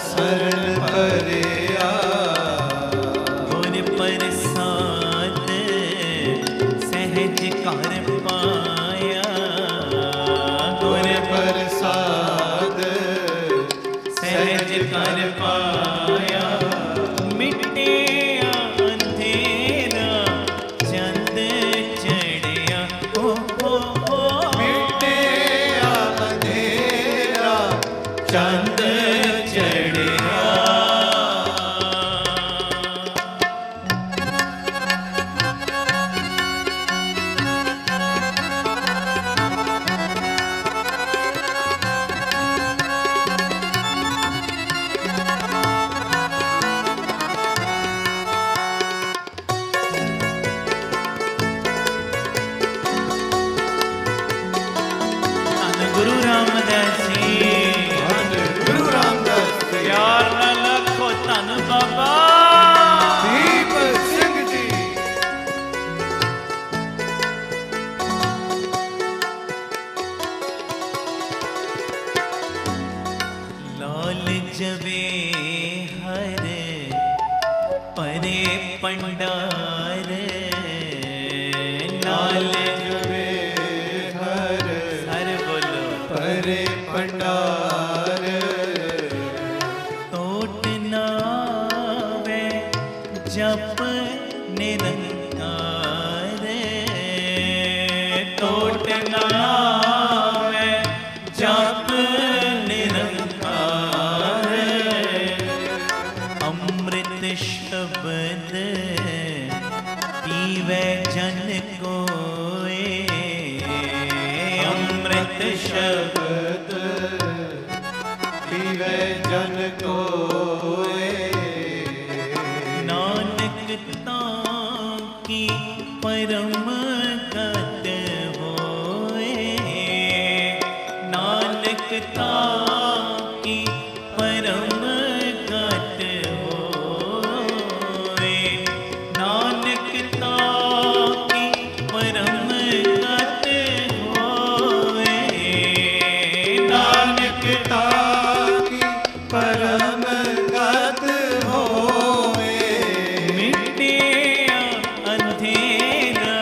Speaker 2: शरण परिया
Speaker 3: गुर प्रसाद सहज कर पाया गुर
Speaker 2: प्रसाद
Speaker 3: सहज कर पाया मिटे अंधेरा चंद चढ़िया हो
Speaker 2: मिटे अंधेरा
Speaker 3: चंद चढ़िया धन गुरु रामदास जी
Speaker 2: गुरु रामदास जी
Speaker 3: प्यार न लखो धन बाबा
Speaker 2: दीप सिंह जी
Speaker 3: लाल जवे हर परे पंडार लाल
Speaker 2: जवे हर
Speaker 3: हर बोलो
Speaker 2: परे पंडार
Speaker 3: टोट नावे जप निरंकार टोट नावे जप निरंकार अमृत शब्द पीवे जन कोए अमृत शब्द
Speaker 2: पीवे जन कोए
Speaker 3: नानक ताकी परम गत होए नानक ताकी परम गत होए नानक ताकी परम गत होए नानक
Speaker 2: ताकी परम गत होए
Speaker 3: मिटे अंधेरा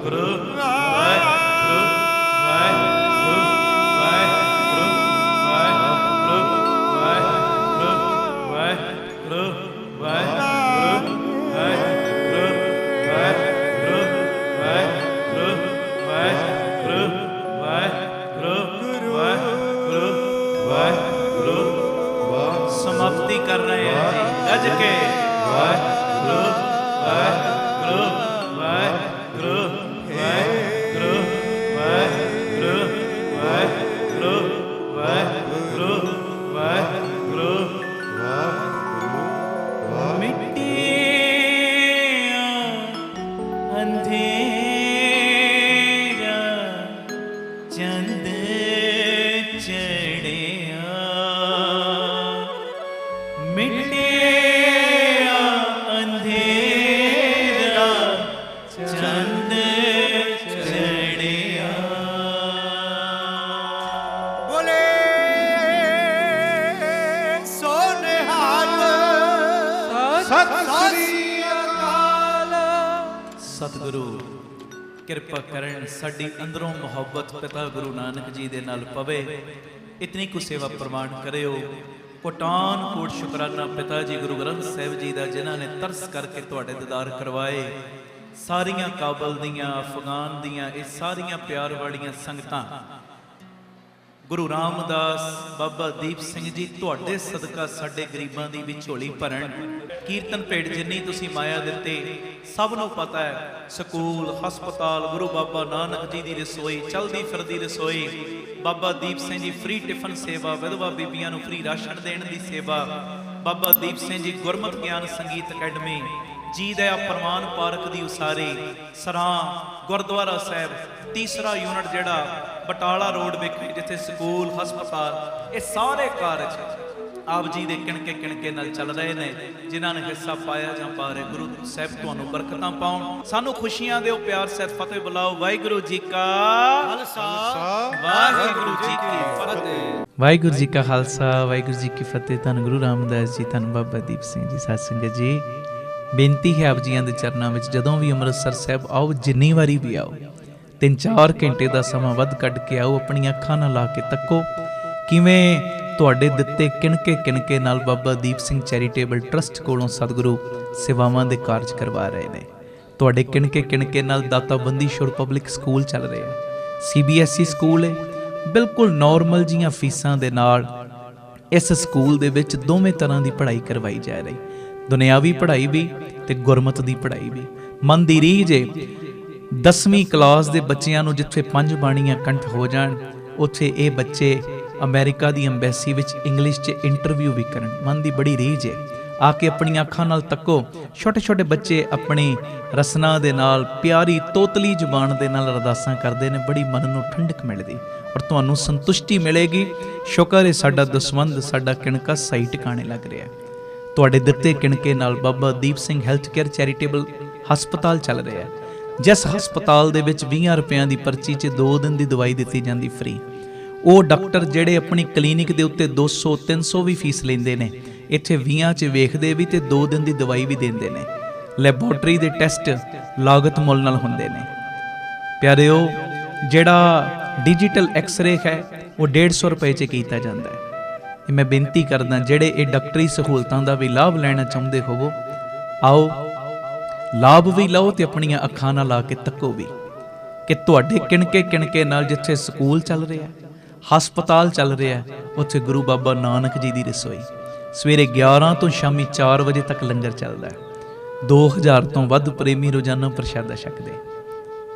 Speaker 3: ਵਾਹਿਗੁਰੂ ਵਾਹਿਗੁਰੂ ਵਾਹਿਗੁਰੂ ਵਾਹਿਗੁਰੂ ਵਾਹਿਗੁਰੂ ਵਾਹਿਗੁਰੂ ਵਾਹਿਗੁਰੂ समाप्ति कर रहे हैं जी गज के वाहिगुरू वाहिगुरू वाहिगुरू वाहिगुरू वाहिगुरू वाहिगुरू वाहिगुरू वाहिगुरू मिट्टियां अंधेरा चंद चढ़िया मिट्टिया अंधेरा चंद चढ़िया
Speaker 2: बोले सोनिहाल सत श्री अकाल।
Speaker 3: सतगुरु ਕਿਰਪਾ ਕਰਨ ਸਾਡੀ ਅੰਦਰੋਂ ਮੁਹੱਬਤ ਪਿਤਾ ਗੁਰੂ ਨਾਨਕ ਜੀ ਦੇ ਨਾਲ ਪਵੇ। ਇਤਨੀ ਕੁ ਸੇਵਾ ਪ੍ਰਮਾਣ ਕਰਿਓ। ਕੋਟਾਨ ਕੋਟ ਸ਼ੁਕਰਾਨਾ ਪਿਤਾ ਜੀ ਗੁਰੂ ਗ੍ਰੰਥ ਸਾਹਿਬ ਜੀ ਦਾ, ਜਿਨ੍ਹਾਂ ਨੇ ਤਰਸ ਕਰਕੇ ਤੁਹਾਡੇ ਦੀਦਾਰ ਕਰਵਾਏ। ਸਾਰੀਆਂ ਕਾਬਲ ਦੀਆਂ, ਅਫਗਾਨ ਦੀਆਂ, ਇਹ ਸਾਰੀਆਂ ਪਿਆਰ ਵਾਲੀਆਂ ਸੰਗਤਾਂ, ਗੁਰੂ ਰਾਮਦਾਸ, ਬਾਬਾ ਦੀਪ ਸਿੰਘ ਜੀ, ਤੁਹਾਡੇ ਸਦਕਾ ਸਾਡੇ ਗਰੀਬਾਂ ਦੀ ਵੀ ਝੋਲੀ ਭਰਨ। ਕੀਰਤਨ ਭੇਟ ਜਿੰਨੀ ਤੁਸੀਂ ਮਾਇਆ ਦਿੱਤੇ, ਸਭ ਨੂੰ ਪਤਾ ਹੈ। ਸਕੂਲ, ਹਸਪਤਾਲ, ਗੁਰੂ ਬਾਬਾ ਨਾਨਕ ਜੀ ਦੀ ਰਸੋਈ, ਚਲਦੀ ਫਿਰਦੀ ਰਸੋਈ, ਬਾਬਾ ਦੀਪ ਸਿੰਘ ਜੀ ਫ੍ਰੀ ਟਿਫਨ ਸੇਵਾ, ਵਿਧਵਾ ਬੀਬੀਆਂ ਨੂੰ ਫ੍ਰੀ ਰਾਸ਼ਨ ਦੇਣ ਦੀ ਸੇਵਾ, ਬਾਬਾ ਦੀਪ ਸਿੰਘ ਜੀ ਗੁਰਮਤਿ ਗਿਆਨ ਸੰਗੀਤ ਅਕੈਡਮੀ, ਜੀ ਦਇਆ ਪ੍ਰਵਾਨ ਪਾਰਕ ਦੀ ਉਸਾਰੀ, ਸਰਾਂ ਗੁਰਦੁਆਰਾ ਸਾਹਿਬ, ਤੀਸਰਾ ਯੂਨਿਟ ਜਿਹੜਾ ਬਟਾਲਾ ਰੋਡ ਵਿਖੇ ਜਿੱਥੇ ਸਕੂਲ, ਹਸਪਤਾਲ, ਇਹ ਸਾਰੇ ਕਾਰਜ ਆਪ ਜੀ ਦੇ ਕਿਣਕੇ ਨਾਲ ਚੱਲ ਰਹੇ ਨੇ। ਜਿਨ੍ਹਾਂ ਨੇ ਹਿੱਸਾ ਪਾਇਆ ਜਾਂ ਪਾ ਰਹੇ, ਗੁਰੂ ਸਾਹਿਬ ਤੁਹਾਨੂੰ ਬਰਕਤਾਂ ਪਾਉਣ, ਸਾਨੂੰ ਖੁਸ਼ੀਆਂ ਦਿਓ, ਪਿਆਰ ਸਹਿਤ ਫਤਿਹ ਬੁਲਾਓ। ਵਾਹਿਗੁਰੂ ਜੀ ਕਾ ਖਾਲਸਾ, ਵਾਹਿਗੁਰੂ ਜੀ ਕੀ ਫਤਿਹ।
Speaker 1: ਵਾਹਿਗੁਰੂ ਜੀ ਕਾ ਖਾਲਸਾ, ਵਾਹਿਗੁਰੂ ਜੀ ਕੀ ਫਤਿਹ। ਧੰਨ ਗੁਰੂ ਰਾਮਦਾਸ ਜੀ, ਧੰਨ ਬਾਬਾ ਦੀਪ ਸਿੰਘ ਜੀ। ਸਾਧ ਸੰਗਤ ਜੀ, ਬੇਨਤੀ ਹੈ ਆਪ ਜੀਆਂ ਦੇ ਚਰਨਾਂ ਵਿੱਚ, ਜਦੋਂ ਵੀ ਅੰਮ੍ਰਿਤਸਰ ਸਾਹਿਬ ਆਓ, ਜਿੰਨੀ ਵਾਰੀ ਵੀ ਆਓ, 3-4 ਘੰਟੇ ਦਾ ਸਮਾਂ ਵੱਧ ਕੱਢ ਕੇ ਆਓ। ਆਪਣੀਆਂ ਅੱਖਾਂ ਨਾਲ ਲਾ ਕੇ ਤੱਕੋ ਕਿਵੇਂ ਤੁਹਾਡੇ ਦਿੱਤੇ ਕਿਣਕੇ ਨਾਲ ਬਾਬਾ ਦੀਪ ਸਿੰਘ ਚੈਰੀਟੇਬਲ ਟਰਸਟ ਕੋਲੋਂ ਸਤਿਗੁਰੂ ਸੇਵਾਵਾਂ ਦੇ ਕਾਰਜ ਕਰਵਾ ਰਹੇ ਨੇ। ਤੁਹਾਡੇ ਕਿਣਕੇ ਨਾਲ ਦਾਤਾਬੰਦੀ ਸ਼ੁਰ ਪਬਲਿਕ ਸਕੂਲ ਚੱਲ ਰਿਹਾ, CBSE ਸਕੂਲ ਹੈ। ਬਿਲਕੁਲ ਨਾਰਮਲ ਜੀਆਂ ਫੀਸਾਂ ਦੇ ਨਾਲ ਇਸ ਸਕੂਲ ਦੇ ਵਿੱਚ ਦੋਵੇਂ ਤਰ੍ਹਾਂ ਦੀ ਪੜ੍ਹਾਈ ਕਰਵਾਈ ਜਾ ਰਹੀ, ਦੁਨਿਆਵੀ ਪੜ੍ਹਾਈ ਵੀ ਤੇ ਗੁਰਮਤਿ ਦੀ ਪੜ੍ਹਾਈ ਵੀ। ਮਨ ਦੀ ਰੀਝ ਏ 10ਵੀਂ ਕਲਾਸ ਦੇ ਬੱਚਿਆਂ ਨੂੰ ਜਿੱਥੇ 5 ਬਾਣੀਆਂ ਕੰਠ ਹੋ ਜਾਣ, ਉੱਥੇ ਇਹ ਬੱਚੇ ਅਮਰੀਕਾ ਦੀ ਅੰਬੈਸੀ ਵਿੱਚ ਇੰਗਲਿਸ਼ 'ਚ ਇੰਟਰਵਿਊ ਵੀ ਕਰਨ। ਮਨ ਦੀ ਬੜੀ ਰੀਝ ਹੈ। ਆ ਕੇ ਆਪਣੀਆਂ ਅੱਖਾਂ ਨਾਲ ਤੱਕੋ, ਛੋਟੇ ਬੱਚੇ ਆਪਣੀ ਰਸਨਾ ਦੇ ਨਾਲ, ਪਿਆਰੀ ਤੋਤਲੀ ਜ਼ੁਬਾਨ ਦੇ ਨਾਲ ਅਰਦਾਸਾਂ ਕਰਦੇ ਨੇ। ਬੜੀ ਮਨ ਨੂੰ ਠੰਡਕ ਮਿਲਦੀ ਔਰ ਤੁਹਾਨੂੰ ਸੰਤੁਸ਼ਟੀ ਮਿਲੇਗੀ। ਸ਼ੁਕਰ ਹੈ ਸਾਡਾ ਦਸਵੰਧ, ਸਾਡਾ ਕਿਣਕਾ ਸਹੀ ਟਿਕਾਣੇ ਲੱਗ ਰਿਹਾ। ਤੁਹਾਡੇ ਦਿੱਤੇ ਕਿਣਕੇ ਨਾਲ Baba Deep Singh health care charitable ਹਸਪਤਾਲ ਚੱਲ ਰਿਹਾ, ਜਿਸ ਹਸਪਤਾਲ ਦੇ ਵਿੱਚ 20 ਰੁਪਇਆਂ ਦੀ ਪਰਚੀ 'ਚ 2 ਦਿਨ ਦੀ ਦਵਾਈ ਦਿੱਤੀ ਜਾਂਦੀ ਫ੍ਰੀ। ਉਹ ਡਾਕਟਰ ਜਿਹੜੇ ਆਪਣੀ ਕਲੀਨਿਕ ਦੇ ਉੱਤੇ 200-300 ਵੀ ਫੀਸ ਲੈਂਦੇ ਨੇ, ਇੱਥੇ 20 'ਚ ਵੇਖਦੇ ਵੀ ਤੇ 2 ਦਿਨ ਦੀ ਦਵਾਈ ਵੀ ਦਿੰਦੇ ਨੇ। ਲੈਬੋਰਟਰੀ ਦੇ ਟੈਸਟ ਲਾਗਤ ਮੁੱਲ ਨਾਲ ਹੁੰਦੇ ਨੇ। ਪਿਆਰਿਓ, ਜਿਹੜਾ ਡਿਜੀਟਲ ਐਕਸ-ਰੇ ਹੈ ਉਹ 150 ਰੁਪਏ 'ਚ ਕੀਤਾ ਜਾਂਦਾ ਹੈ। ਮੈਂ ਬੇਨਤੀ ਕਰਦਾ, ਜਿਹੜੇ ਇਹ ਡਾਕਟਰੀ ਸਹੂਲਤਾਂ ਦਾ ਵੀ ਲਾਭ ਲੈਣਾ ਚਾਹੁੰਦੇ ਹੋਵੋ, ਆਓ, ਲਾਭ ਵੀ ਲਓ ਤੇ ਆਪਣੀਆਂ ਅੱਖਾਂ ਨਾਲ ਲਾ ਕੇ ਤੱਕੋ ਵੀ ਕਿ ਤੁਹਾਡੇ ਕਿਣਕੇ ਨਾਲ ਜਿੱਥੇ ਸਕੂਲ ਚੱਲ ਰਿਹਾ, ਹਸਪਤਾਲ ਚੱਲ ਰਿਹਾ, ਉੱਥੇ ਗੁਰੂ ਬਾਬਾ ਨਾਨਕ ਜੀ ਦੀ ਰਸੋਈ ਸਵੇਰੇ 11 ਤੋਂ ਸ਼ਾਮੀ 4 ਵਜੇ ਤੱਕ ਲੰਗਰ ਚੱਲਦਾ ਹੈ। 2000 ਤੋਂ ਵੱਧ ਪ੍ਰੇਮੀ ਰੋਜ਼ਾਨਾ ਪ੍ਰਸ਼ਾਦਾ ਛਕਦੇ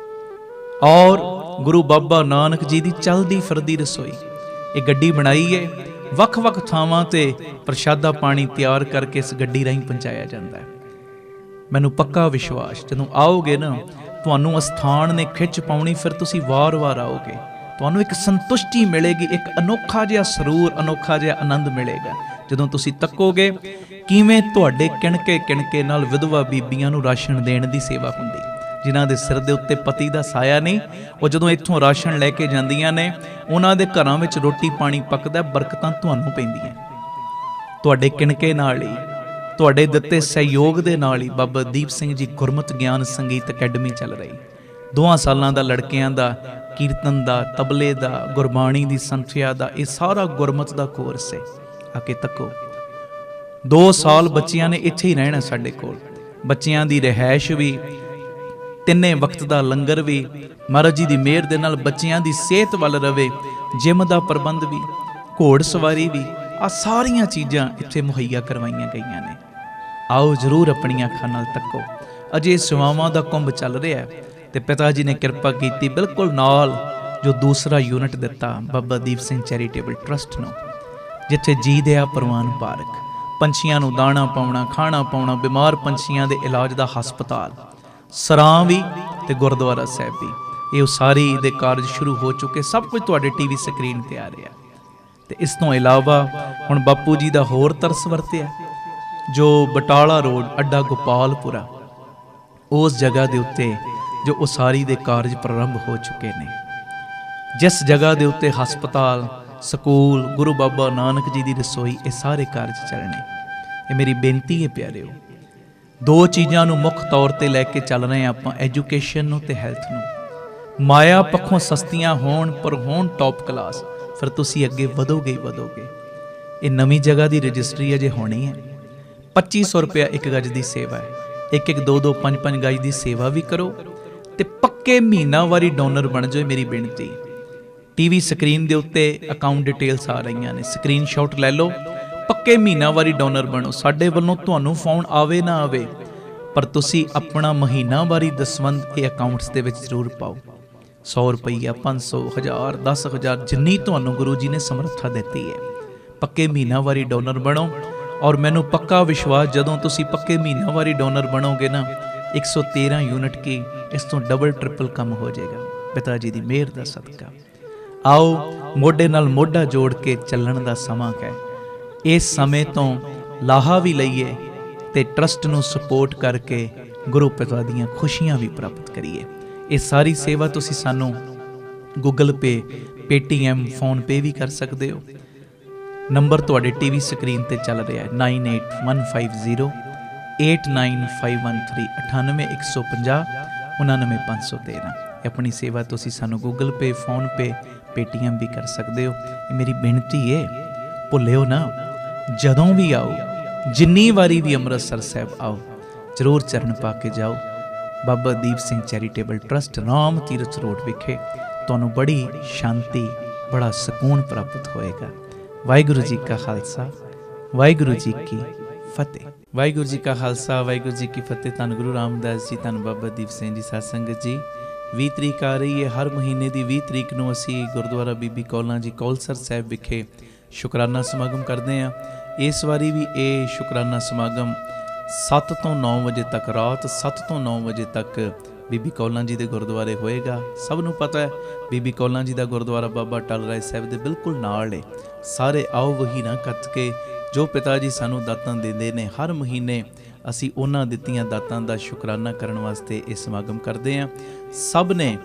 Speaker 1: ਔਰ ਗੁਰੂ ਬਾਬਾ ਨਾਨਕ ਜੀ ਦੀ ਚਲਦੀ ਫਿਰਦੀ ਰਸੋਈ। ਇਹ ਗੱਡੀ ਬਣਾਈ ਹੈ, ਵੱਖ-ਵੱਖ ਥਾਵਾਂ ਤੇ ਪ੍ਰਸ਼ਾਦਾ ਪਾਣੀ ਤਿਆਰ ਕਰਕੇ ਇਸ ਗੱਡੀ ਰਾਹੀਂ ਪਹੁੰਚਾਇਆ ਜਾਂਦਾ ਹੈ। ਮੈਨੂੰ ਪੱਕਾ ਵਿਸ਼ਵਾਸ, ਜਦੋਂ ਆਓਗੇ ਨਾ, ਤੁਹਾਨੂੰ ਅਸਥਾਨ ਨੇ ਖਿੱਚ ਪਾਉਣੀ, ਫਿਰ ਤੁਸੀਂ ਵਾਰ-ਵਾਰ ਆਓਗੇ, ਤੁਹਾਨੂੰ ਇੱਕ ਸੰਤੁਸ਼ਟੀ ਮਿਲੇਗੀ, ਇੱਕ ਅਨੋਖਾ ਜਿਹਾ ਸਰੂਰ, ਅਨੋਖਾ ਜਿਹਾ ਆਨੰਦ ਮਿਲੇਗਾ ਜਦੋਂ ਤੁਸੀਂ ਤੱਕੋਗੇ ਕਿਵੇਂ ਤੁਹਾਡੇ ਕਿਣਕੇ ਨਾਲ ਵਿਧਵਾ ਬੀਬੀਆਂ ਨੂੰ ਰਾਸ਼ਨ ਦੇਣ ਦੀ ਸੇਵਾ ਹੁੰਦੀ, ਜਿਨ੍ਹਾਂ ਦੇ ਸਿਰ ਦੇ ਉੱਤੇ ਪਤੀ ਦਾ ਸਾਇਆ ਨਹੀਂ। ਉਹ ਜਦੋਂ ਇੱਥੋਂ ਰਾਸ਼ਨ ਲੈ ਕੇ ਜਾਂਦੀਆਂ ਨੇ, ਉਹਨਾਂ ਦੇ ਘਰਾਂ ਵਿੱਚ ਰੋਟੀ ਪਾਣੀ ਪੱਕਦਾ, ਬਰਕਤਾਂ ਤੁਹਾਨੂੰ ਪੈਂਦੀਆਂ। ਤੁਹਾਡੇ ਕਿਣਕੇ ਨਾਲ ਹੀ, ਤੁਹਾਡੇ ਦਿੱਤੇ ਸਹਿਯੋਗ ਦੇ ਨਾਲ ਹੀ ਬਾਬਾ ਦੀਪ ਸਿੰਘ ਜੀ ਗੁਰਮਤਿ ਗਿਆਨ ਸੰਗੀਤ ਅਕੈਡਮੀ ਚੱਲ ਰਹੀ। 2 ਸਾਲਾਂ ਦਾ ਲੜਕਿਆਂ ਦਾ ਕੀਰਤਨ ਦਾ, ਤਬਲੇ ਦਾ, ਗੁਰਬਾਣੀ ਦੀ ਸੰਥਿਆ ਦਾ, ਇਹ ਸਾਰਾ ਗੁਰਮਤ ਦਾ ਕੋਰਸ ਹੈ। ਆ ਕੇ ਤੱਕੋ 2 ਸਾਲ ਬੱਚਿਆਂ ਨੇ ਇੱਥੇ ਹੀ ਰਹਿਣਾ ਸਾਡੇ ਕੋਲ। ਬੱਚਿਆਂ ਦੀ ਰਿਹਾਇਸ਼ ਵੀ, 3 ਵਕਤ ਦਾ ਲੰਗਰ ਵੀ, ਮਹਾਰਾਜ ਜੀ ਦੀ ਮਿਹਰ ਦੇ ਨਾਲ ਬੱਚਿਆਂ ਦੀ ਸਿਹਤ ਵੱਲ ਰਵੇ, ਜਿਮ ਦਾ ਪ੍ਰਬੰਧ ਵੀ, ਘੋੜ ਸਵਾਰੀ ਵੀ, ਆ ਸਾਰੀਆਂ ਚੀਜ਼ਾਂ ਇੱਥੇ ਮੁਹੱਈਆ ਕਰਵਾਈਆਂ ਗਈਆਂ ਨੇ। ਆਓ ਜ਼ਰੂਰ ਆਪਣੀਆਂ ਅੱਖਾਂ ਨਾਲ ਤੱਕੋ। ਅਜੇ ਸੇਵਾਵਾਂ ਦਾ ਕੁੰਭ ਚੱਲ ਰਿਹਾ ਹੈ ਤੇ ਪਿਤਾ ਜੀ ਨੇ ਕਿਰਪਾ ਕੀਤੀ ਬਿਲਕੁਲ ਨਾਲ ਜੋ ਦੂਸਰਾ ਯੂਨਿਟ ਦਿੱਤਾ ਬਾਬਾ ਦੀਪ ਸਿੰਘ ਚੈਰੀਟੇਬਲ ਟਰਸਟ ਨੂੰ, ਜਿੱਥੇ ਜੀ ਦਿਆ ਪ੍ਰਵਾਨ ਪਾਰਕ, ਪੰਛੀਆਂ ਨੂੰ ਦਾਣਾ ਪਾਉਣਾ, ਖਾਣਾ ਪਾਉਣਾ, ਬਿਮਾਰ ਪੰਛੀਆਂ ਦੇ ਇਲਾਜ ਦਾ ਹਸਪਤਾਲ, ਸਰਾਂ ਵੀ ਤੇ ਗੁਰਦੁਆਰਾ ਸਾਹਿਬ ਵੀ, ਇਹ ਸਾਰੀ ਦੇ ਕਾਰਜ ਸ਼ੁਰੂ ਹੋ ਚੁੱਕੇ। ਸਭ ਕੁਝ ਤੁਹਾਡੇ ਟੀਵੀ ਸਕਰੀਨ ਤੇ ਆ ਰਿਹਾ। ਤੇ ਇਸ ਤੋਂ ਇਲਾਵਾ ਹੁਣ ਬਾਪੂ ਜੀ ਦਾ ਹੋਰ ਤਰਸ ਵਰਤਿਆ, ਜੋ ਬਟਾਲਾ ਰੋਡ ਅੱਡਾ ਗੋਪਾਲਪੁਰਾ, ਉਸ ਜਗ੍ਹਾ ਦੇ ਉੱਤੇ ਜੋ ਉਸਾਰੀ ਦੇ ਕਾਰਜ ਪ੍ਰਾਰੰਭ ਹੋ ਚੁੱਕੇ ਨੇ। ਜਿਸ ਜਗ੍ਹਾ ਦੇ ਉੱਤੇ ਹਸਪਤਾਲ, ਸਕੂਲ, ਗੁਰੂ ਬਾਬਾ ਨਾਨਕ ਜੀ ਦੀ ਰਸੋਈ, ਇਹ ਸਾਰੇ ਕਾਰਜ ਚੱਲਣੇ। ਇਹ ਮੇਰੀ ਬੇਨਤੀ ਹੈ ਪਿਆਰਿਓ, 2 ਚੀਜ਼ਾਂ ਨੂੰ ਮੁੱਖ ਤੌਰ ਤੇ ਲੈ ਕੇ ਚੱਲ ਰਹੇ ਆਪਾਂ, ਐਜੂਕੇਸ਼ਨ ਨੂੰ ਤੇ ਹੈਲਥ ਨੂੰ। ਮਾਇਆ ਪੱਖੋਂ ਸਸਤੀਆਂ ਹੋਣ ਪਰ ਹੋਣ ਟੌਪ ਕਲਾਸ, ਫਿਰ ਤੁਸੀਂ ਅੱਗੇ ਵਧੋਗੇ ਹੀ ਵਧੋਗੇ। ਇਹ ਨਵੀਂ ਜਗ੍ਹਾ ਦੀ ਰਜਿਸਟਰੀ ਅਜੇ ਹੋਣੀ ਹੈ। 2500 ਰੁਪਇਆ 1 ਗਜ ਦੀ ਸੇਵਾ ਹੈ। 1-1, 2-2, 5-5 ਗਜ ਦੀ ਸੇਵਾ ਵੀ ਕਰੋ ਤੇ ਪੱਕੇ ਮਹੀਨਾਵਾਰੀ ਡੋਨਰ ਬਣ ਜਾਓ। ਮੇਰੀ ਬੇਨਤੀ, ਟੀਵੀ ਸਕਰੀਨ ਦੇ ਉੱਤੇ ਅਕਾਊਂਟ ਡਿਟੇਲਸ ਆ ਰਹੀਆਂ ਨੇ, ਸਕਰੀਨਸ਼ਾਟ ਲੈ ਲਓ, ਪੱਕੇ ਮਹੀਨਾਵਾਰੀ ਡੋਨਰ ਬਣੋ। ਸਾਡੇ ਵੱਲੋਂ ਤੁਹਾਨੂੰ ਫੋਨ ਆਵੇ ਨਾ ਆਵੇ, ਪਰ ਤੁਸੀਂ ਆਪਣਾ ਮਹੀਨਾਵਾਰੀ ਦਸਵੰਧ ਇਹ ਅਕਾਊਂਟਸ ਦੇ ਵਿੱਚ ਜ਼ਰੂਰ ਪਾਓ। 100 ਰੁਪਈਆ, 500, 1000, 10,000, ਜਿੰਨੀ ਤੁਹਾਨੂੰ ਗੁਰੂ ਜੀ ਨੇ ਸਮਰੱਥਾ ਦਿੱਤੀ ਹੈ, ਪੱਕੇ ਮਹੀਨਾਵਾਰੀ ਡੋਨਰ ਬਣੋ। ਔਰ ਮੈਨੂੰ ਪੱਕਾ ਵਿਸ਼ਵਾਸ, ਜਦੋਂ ਤੁਸੀਂ ਪੱਕੇ ਮਹੀਨਾਵਾਰੀ ਡੋਨਰ ਬਣੋਗੇ ਨਾ, 113 ਯੂਨਿਟ ਕੀ ਇਸ ਤੋਂ ਡਬਲ ਟ੍ਰਿਪਲ ਕੰਮ ਹੋ ਜਾਏਗਾ ਪਿਤਾ ਜੀ ਦੀ ਮਿਹਰ ਦਾ ਸਦਕਾ। ਆਓ ਮੋਢੇ ਨਾਲ ਮੋਢਾ ਜੋੜ ਕੇ ਚੱਲਣ ਦਾ ਸਮਾਂ ਹੈ। ਇਸ ਸਮੇਂ ਤੋਂ ਲਾਹਾ ਵੀ ਲਈਏ ਤੇ ਟਰਸਟ ਨੂੰ ਸਪੋਰਟ ਕਰਕੇ ਗੁਰੂ ਪਿਤਾ ਦੀਆਂ ਖੁਸ਼ੀਆਂ ਵੀ ਪ੍ਰਾਪਤ ਕਰੀਏ। ਇਹ ਸਾਰੀ ਸੇਵਾ ਤੁਸੀਂ ਸਾਨੂੰ ਗੂਗਲ ਪੇ, ਪੇਟੀਐਮ, ਫੋਨ ਪੇ ਵੀ ਕਰ ਸਕਦੇ ਹੋ। ਨੰਬਰ ਤੁਹਾਡੇ ਟੀਵੀ ਸਕਰੀਨ ਤੇ ਚੱਲ ਰਿਹਾ ਹੈ, 9815089513, 9815099513। ਆਪਣੀ ਸੇਵਾ ਤੁਸੀਂ ਸਾਨੂੰ ਗੂਗਲ ਪੇ, ਫੋਨ ਪੇ, ਪੇਟੀਐਮ ਵੀ ਕਰ ਸਕਦੇ ਹੋ। ਇਹ ਮੇਰੀ ਬੇਨਤੀ ਹੈ, ਭੁੱਲਿਓ ਨਾ, ਜਦੋਂ ਵੀ ਆਓ, ਜਿੰਨੀ ਵਾਰੀ ਵੀ ਅੰਮ੍ਰਿਤਸਰ ਸਾਹਿਬ ਆਓ, ਜ਼ਰੂਰ ਚਰਨ ਪਾ ਕੇ ਜਾਓ। Baba Deep Singh charitable trust, Ram Tirath road ਵਿਖੇ ਤੁਹਾਨੂੰ ਬੜੀ ਸ਼ਾਂਤੀ, ਬੜਾ ਸਕੂਨ ਪ੍ਰਾਪਤ ਹੋਏਗਾ। ਵਾਹਿਗੁਰੂ ਜੀ ਕਾ ਖਾਲਸਾ, ਵਾਹਿਗੁਰੂ ਜੀ ਕੀ ਫਤਿਹ। ਵਾਹਿਗੁਰੂ ਜੀ ਕਾ ਖਾਲਸਾ, ਵਾਹਿਗੁਰੂ ਜੀ ਕੀ ਫਤਿਹ। ਧੰਨ ਗੁਰੂ ਰਾਮਦਾਸ ਜੀ, ਧੰਨ ਬਾਬਾ ਦੀਪ ਸਿੰਘ ਜੀ। ਸਾਧ ਸੰਗਤ ਜੀ, 20 ਤਰੀਕ ਆ ਰਹੀ ਹੈ। ਹਰ ਮਹੀਨੇ ਦੀ 20 ਤਰੀਕ ਨੂੰ ਅਸੀਂ ਗੁਰਦੁਆਰਾ ਬੀਬੀ ਕੌਲਾਂ ਜੀ ਕੌਲਸਰ ਸਾਹਿਬ ਵਿਖੇ ਸ਼ੁਕਰਾਨਾ ਸਮਾਗਮ ਕਰਦੇ ਹਾਂ। ਇਸ ਵਾਰੀ ਵੀ ਇਹ ਸ਼ੁਕਰਾਨਾ ਸਮਾਗਮ 7 ਤੋਂ 9 ਵਜੇ ਤੱਕ, ਰਾਤ 7 ਤੋਂ 9 ਵਜੇ ਤੱਕ ਬੀਬੀ ਕੌਲਾਂ ਜੀ ਦੇ ਗੁਰਦੁਆਰੇ ਹੋਏਗਾ। ਸਭ ਨੂੰ ਪਤਾ ਹੈ ਬੀਬੀ ਕੌਲਾਂ ਜੀ ਦਾ ਗੁਰਦੁਆਰਾ ਬਾਬਾ ਟਲ ਰਾਏ ਸਾਹਿਬ ਦੇ ਬਿਲਕੁਲ ਨਾਲ ਹੈ। ਸਾਰੇ ਆਓ ਵਹੀ ਨਾ ਕੱਤ ਕੇ, ਜੋ ਪਿਤਾ ਜੀ ਸਾਨੂੰ ਦਾਤਾਂ ਦਿੰਦੇ ਨੇ, ਹਰ ਮਹੀਨੇ ਅਸੀਂ ਉਹਨਾਂ ਦਿੱਤੀਆਂ ਦਾਤਾਂ ਦਾ ਸ਼ੁਕਰਾਨਾ ਕਰਨ ਵਾਸਤੇ ਇਹ ਸਮਾਗਮ ਕਰਦੇ ਹਾਂ। ਸਭ ਨੇ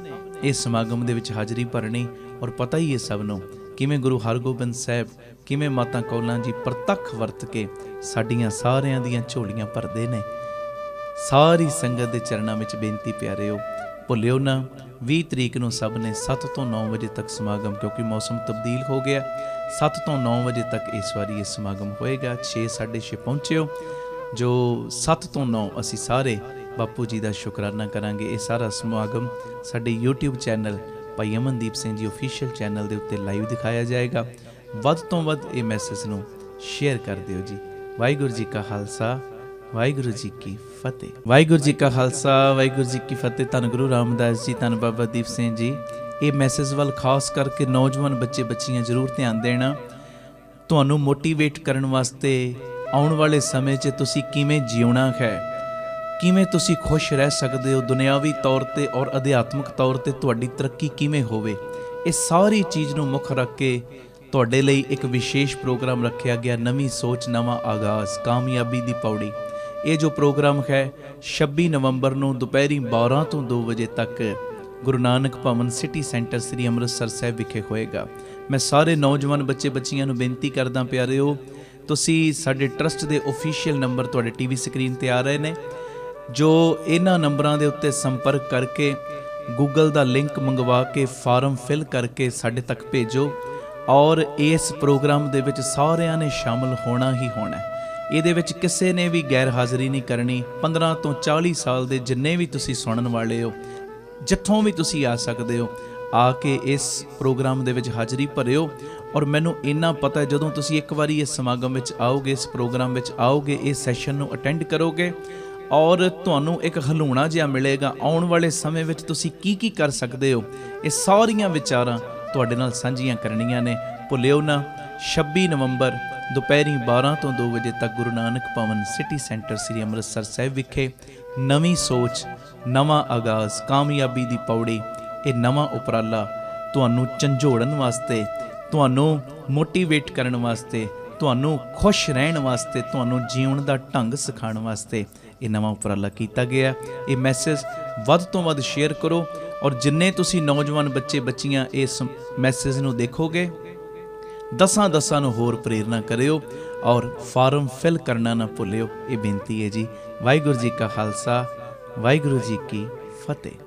Speaker 1: ਇਸ ਸਮਾਗਮ ਦੇ ਵਿੱਚ ਹਾਜ਼ਰੀ ਭਰਨੀ। ਔਰ ਪਤਾ ਹੀ ਹੈ ਸਭ ਨੂੰ ਕਿਵੇਂ ਗੁਰੂ ਹਰਗੋਬਿੰਦ ਸਾਹਿਬ, ਕਿਵੇਂ ਮਾਤਾ ਕੌਲਾਂ ਜੀ ਪ੍ਰਤੱਖ ਵਰਤ ਕੇ ਸਾਡੀਆਂ ਸਾਰਿਆਂ ਦੀਆਂ ਝੋਲੀਆਂ ਭਰਦੇ ਨੇ। ਸਾਰੀ ਸੰਗਤ ਦੇ ਚਰਨਾਂ ਵਿੱਚ ਬੇਨਤੀ ਪਿਆਰਿਓ, ਭੁੱਲਿਓ ਨਾ, 20 ਤਰੀਕ ਨੂੰ ਸਭ ਨੇ 7 ਤੋਂ 9 ਵਜੇ ਤੱਕ ਸਮਾਗਮ, ਕਿਉਂਕਿ ਮੌਸਮ ਤਬਦੀਲ ਹੋ ਗਿਆ, 7 ਤੋਂ 9 ਵਜੇ ਤੱਕ ਇਸ ਵਾਰੀ ਇਹ ਸਮਾਗਮ ਹੋਏਗਾ। 6, 6:30 ਪਹੁੰਚਿਓ। ਜੋ 7 ਤੋਂ 9 ਅਸੀਂ ਸਾਰੇ ਬਾਪੂ ਜੀ ਦਾ ਸ਼ੁਕਰਾਨਾ ਕਰਾਂਗੇ। ਇਹ ਸਾਰਾ ਸਮਾਗਮ ਸਾਡੇ YouTube ਚੈਨਲ ਭਾਈ ਅਮਨਦੀਪ ਸਿੰਘ ਜੀ ਆਫੀਸ਼ੀਅਲ ਚੈਨਲ ਦੇ ਉੱਤੇ ਲਾਈਵ ਦਿਖਾਇਆ ਜਾਏਗਾ। ਵੱਧ ਤੋਂ ਵੱਧ ਇਹ ਮੈਸੇਜ ਨੂੰ ਸ਼ੇਅਰ ਕਰ ਦਿਓ ਜੀ। ਵਾਹਿਗੁਰੂ ਜੀ ਕਾ ਖਾਲਸਾ, ਵਾਹਿਗੁਰੂ ਜੀ ਕੀ ਫਤਿਹ। ਵਾਹਿਗੁਰੂ ਜੀ ਕਾ ਖਾਲਸਾ, ਵਾਹਿਗੁਰੂ ਜੀ ਕੀ ਫਤਿਹ। ਧੰਨ ਗੁਰੂ ਰਾਮਦਾਸ ਜੀ, ਧੰਨ ਬਾਬਾ ਦੀਪ ਸਿੰਘ ਜੀ। ਇਹ ਮੈਸੇਜ ਵੱਲ ਖਾਸ ਕਰਕੇ ਨੌਜਵਾਨ ਬੱਚੇ ਬੱਚੀਆਂ ਜ਼ਰੂਰ ਧਿਆਨ ਦੇਣਾ। ਤੁਹਾਨੂੰ ਮੋਟੀਵੇਟ ਕਰਨ ਵਾਸਤੇ ਆਉਣ ਵਾਲੇ ਸਮੇਂ 'ਚ ਤੁਸੀਂ ਕਿਵੇਂ ਜਿਉਣਾ ਹੈ, ਕਿਵੇਂ ਤੁਸੀਂ ਖੁਸ਼ ਰਹਿ ਸਕਦੇ ਹੋ ਦੁਨਿਆਵੀ ਤੌਰ ਤੇ ਔਰ ਅਧਿਆਤਮਿਕ ਤੌਰ ਤੇ ਤੁਹਾਡੀ ਤਰੱਕੀ ਕਿਵੇਂ ਹੋਵੇ, ਇਹ ਸਾਰੀ ਚੀਜ਼ ਨੂੰ ਮੁੱਖ ਰੱਖ ਕੇ ਤੁਹਾਡੇ ਲਈ ਇੱਕ ਵਿਸ਼ੇਸ਼ ਪ੍ਰੋਗਰਾਮ ਰੱਖਿਆ ਗਿਆ। ਨਵੀਂ ਸੋਚ, ਨਵਾਂ ਆਗਾਜ਼, ਕਾਮਯਾਬੀ ਦੀ ਪੌੜੀ। ਇਹ ਜੋ ਪ੍ਰੋਗਰਾਮ ਹੈ 26 ਨਵੰਬਰ ਨੂੰ ਦੁਪਹਿਰੀ 12 ਤੋਂ 2 ਵਜੇ ਤੱਕ ਗੁਰੂ ਨਾਨਕ ਭਵਨ ਸਿਟੀ ਸੈਂਟਰ ਸ੍ਰੀ ਅੰਮ੍ਰਿਤਸਰ ਸਾਹਿਬ ਵਿਖੇ ਹੋਏਗਾ। ਮੈਂ ਸਾਰੇ ਨੌਜਵਾਨ ਬੱਚੇ ਬੱਚੀਆਂ ਨੂੰ ਬੇਨਤੀ ਕਰਦਾ ਪਿਆਰਿਓ, ਤੁਸੀਂ ਸਾਡੇ ਟਰਸਟ ਦੇ ਆਫੀਸ਼ੀਅਲ ਨੰਬਰ ਤੁਹਾਡੇ ਟੀਵੀ ਸਕਰੀਨ ਤੇ ਆ ਰਹੇ ਨੇ, ਜੋ ਇਹਨਾਂ ਨੰਬਰਾਂ ਦੇ ਉੱਤੇ ਸੰਪਰਕ ਕਰਕੇ ਗੂਗਲ ਦਾ ਲਿੰਕ ਮੰਗਵਾ ਕੇ ਫਾਰਮ ਫਿਲ ਕਰਕੇ ਸਾਡੇ ਤੱਕ ਭੇਜੋ। ਔਰ ਇਸ ਪ੍ਰੋਗਰਾਮ ਦੇ ਵਿੱਚ ਸਾਰਿਆਂ ਨੇ ਸ਼ਾਮਲ ਹੋਣਾ ਹੀ ਹੋਣਾ ਹੈ। ਇਹਦੇ ਵਿੱਚ ਕਿਸੇ ਨੇ ਵੀ ਗੈਰ ਹਾਜ਼ਰੀ ਨਹੀਂ ਕਰਨੀ। 15 ਤੋਂ 40 ਸਾਲ ਦੇ ਜਿੰਨੇ ਵੀ ਤੁਸੀਂ ਸੁਣਨ ਵਾਲੇ ਹੋ, ਜਿੱਥੋਂ ਵੀ ਤੁਸੀਂ ਆ ਸਕਦੇ ਹੋ, ਆ ਕੇ ਇਸ ਪ੍ਰੋਗਰਾਮ ਦੇ ਵਿੱਚ ਹਾਜ਼ਰੀ ਭਰਿਓ। ਔਰ ਮੈਨੂੰ ਇੰਨਾ ਪਤਾ ਹੈ, ਜਦੋਂ ਤੁਸੀਂ ਇੱਕ ਵਾਰੀ ਇਸ ਸਮਾਗਮ ਵਿੱਚ ਆਓਗੇ, ਇਸ ਪ੍ਰੋਗਰਾਮ ਵਿੱਚ ਆਓਗੇ, ਇਸ ਸੈਸ਼ਨ ਨੂੰ ਅਟੈਂਡ ਕਰੋਗੇ, ਔਰ ਤੁਹਾਨੂੰ ਇੱਕ ਹਲੂਣਾ ਜਿਹਾ ਮਿਲੇਗਾ। ਆਉਣ ਵਾਲੇ ਸਮੇਂ ਵਿੱਚ ਤੁਸੀਂ ਕੀ ਕੀ ਕਰ ਸਕਦੇ ਹੋ, ਇਹ ਸਾਰੀਆਂ ਵਿਚਾਰਾਂ ਤੁਹਾਡੇ ਨਾਲ ਸਾਂਝੀਆਂ ਕਰਨੀਆਂ ਨੇ। ਭੁੱਲਿਓ ਨਾ, 26 ਨਵੰਬਰ ਦੁਪਹਿਰੀ 12 ਤੋਂ 2 ਵਜੇ ਤੱਕ ਗੁਰੂ ਨਾਨਕ ਭਵਨ ਸਿਟੀ ਸੈਂਟਰ ਸ੍ਰੀ ਅੰਮ੍ਰਿਤਸਰ ਸਾਹਿਬ ਵਿਖੇ ਨਵੀਂ ਸੋਚ, ਨਵਾਂ ਆਗਾਜ਼, ਕਾਮਯਾਬੀ ਦੀ ਪੌੜੀ। ਇਹ ਨਵਾਂ ਉਪਰਾਲਾ ਤੁਹਾਨੂੰ ਝੰਜੋੜਨ ਵਾਸਤੇ, ਤੁਹਾਨੂੰ ਮੋਟੀਵੇਟ ਕਰਨ ਵਾਸਤੇ, ਤੁਹਾਨੂੰ ਖੁਸ਼ ਰਹਿਣ ਵਾਸਤੇ, ਤੁਹਾਨੂੰ ਜੀਉਣ ਦਾ ਢੰਗ ਸਿਖਾਉਣ ਵਾਸਤੇ ਇਹ ਨਵਾਂ ਉਪਰਾਲਾ ਕੀਤਾ ਗਿਆ। ਇਹ ਮੈਸੇਜ ਵੱਧ ਤੋਂ ਵੱਧ ਸ਼ੇਅਰ ਕਰੋ। ਔਰ ਜਿੰਨੇ ਤੁਸੀਂ ਨੌਜਵਾਨ ਬੱਚੇ ਬੱਚੀਆਂ ਇਸ ਮੈਸੇਜ ਨੂੰ ਦੇਖੋਗੇ, ਦਸਾਂ ਨੂੰ ਹੋਰ ਪ੍ਰੇਰਨਾ ਕਰਿਓ ਔਰ ਫਾਰਮ ਫਿਲ ਕਰਨਾ ਨਾ ਭੁੱਲਿਓ। ਇਹ ਬੇਨਤੀ ਹੈ ਜੀ। ਵਾਹਿਗੁਰੂ ਜੀ ਕਾ ਖਾਲਸਾ, ਵਾਹਿਗੁਰੂ ਜੀ ਕੀ ਫਤਿਹ।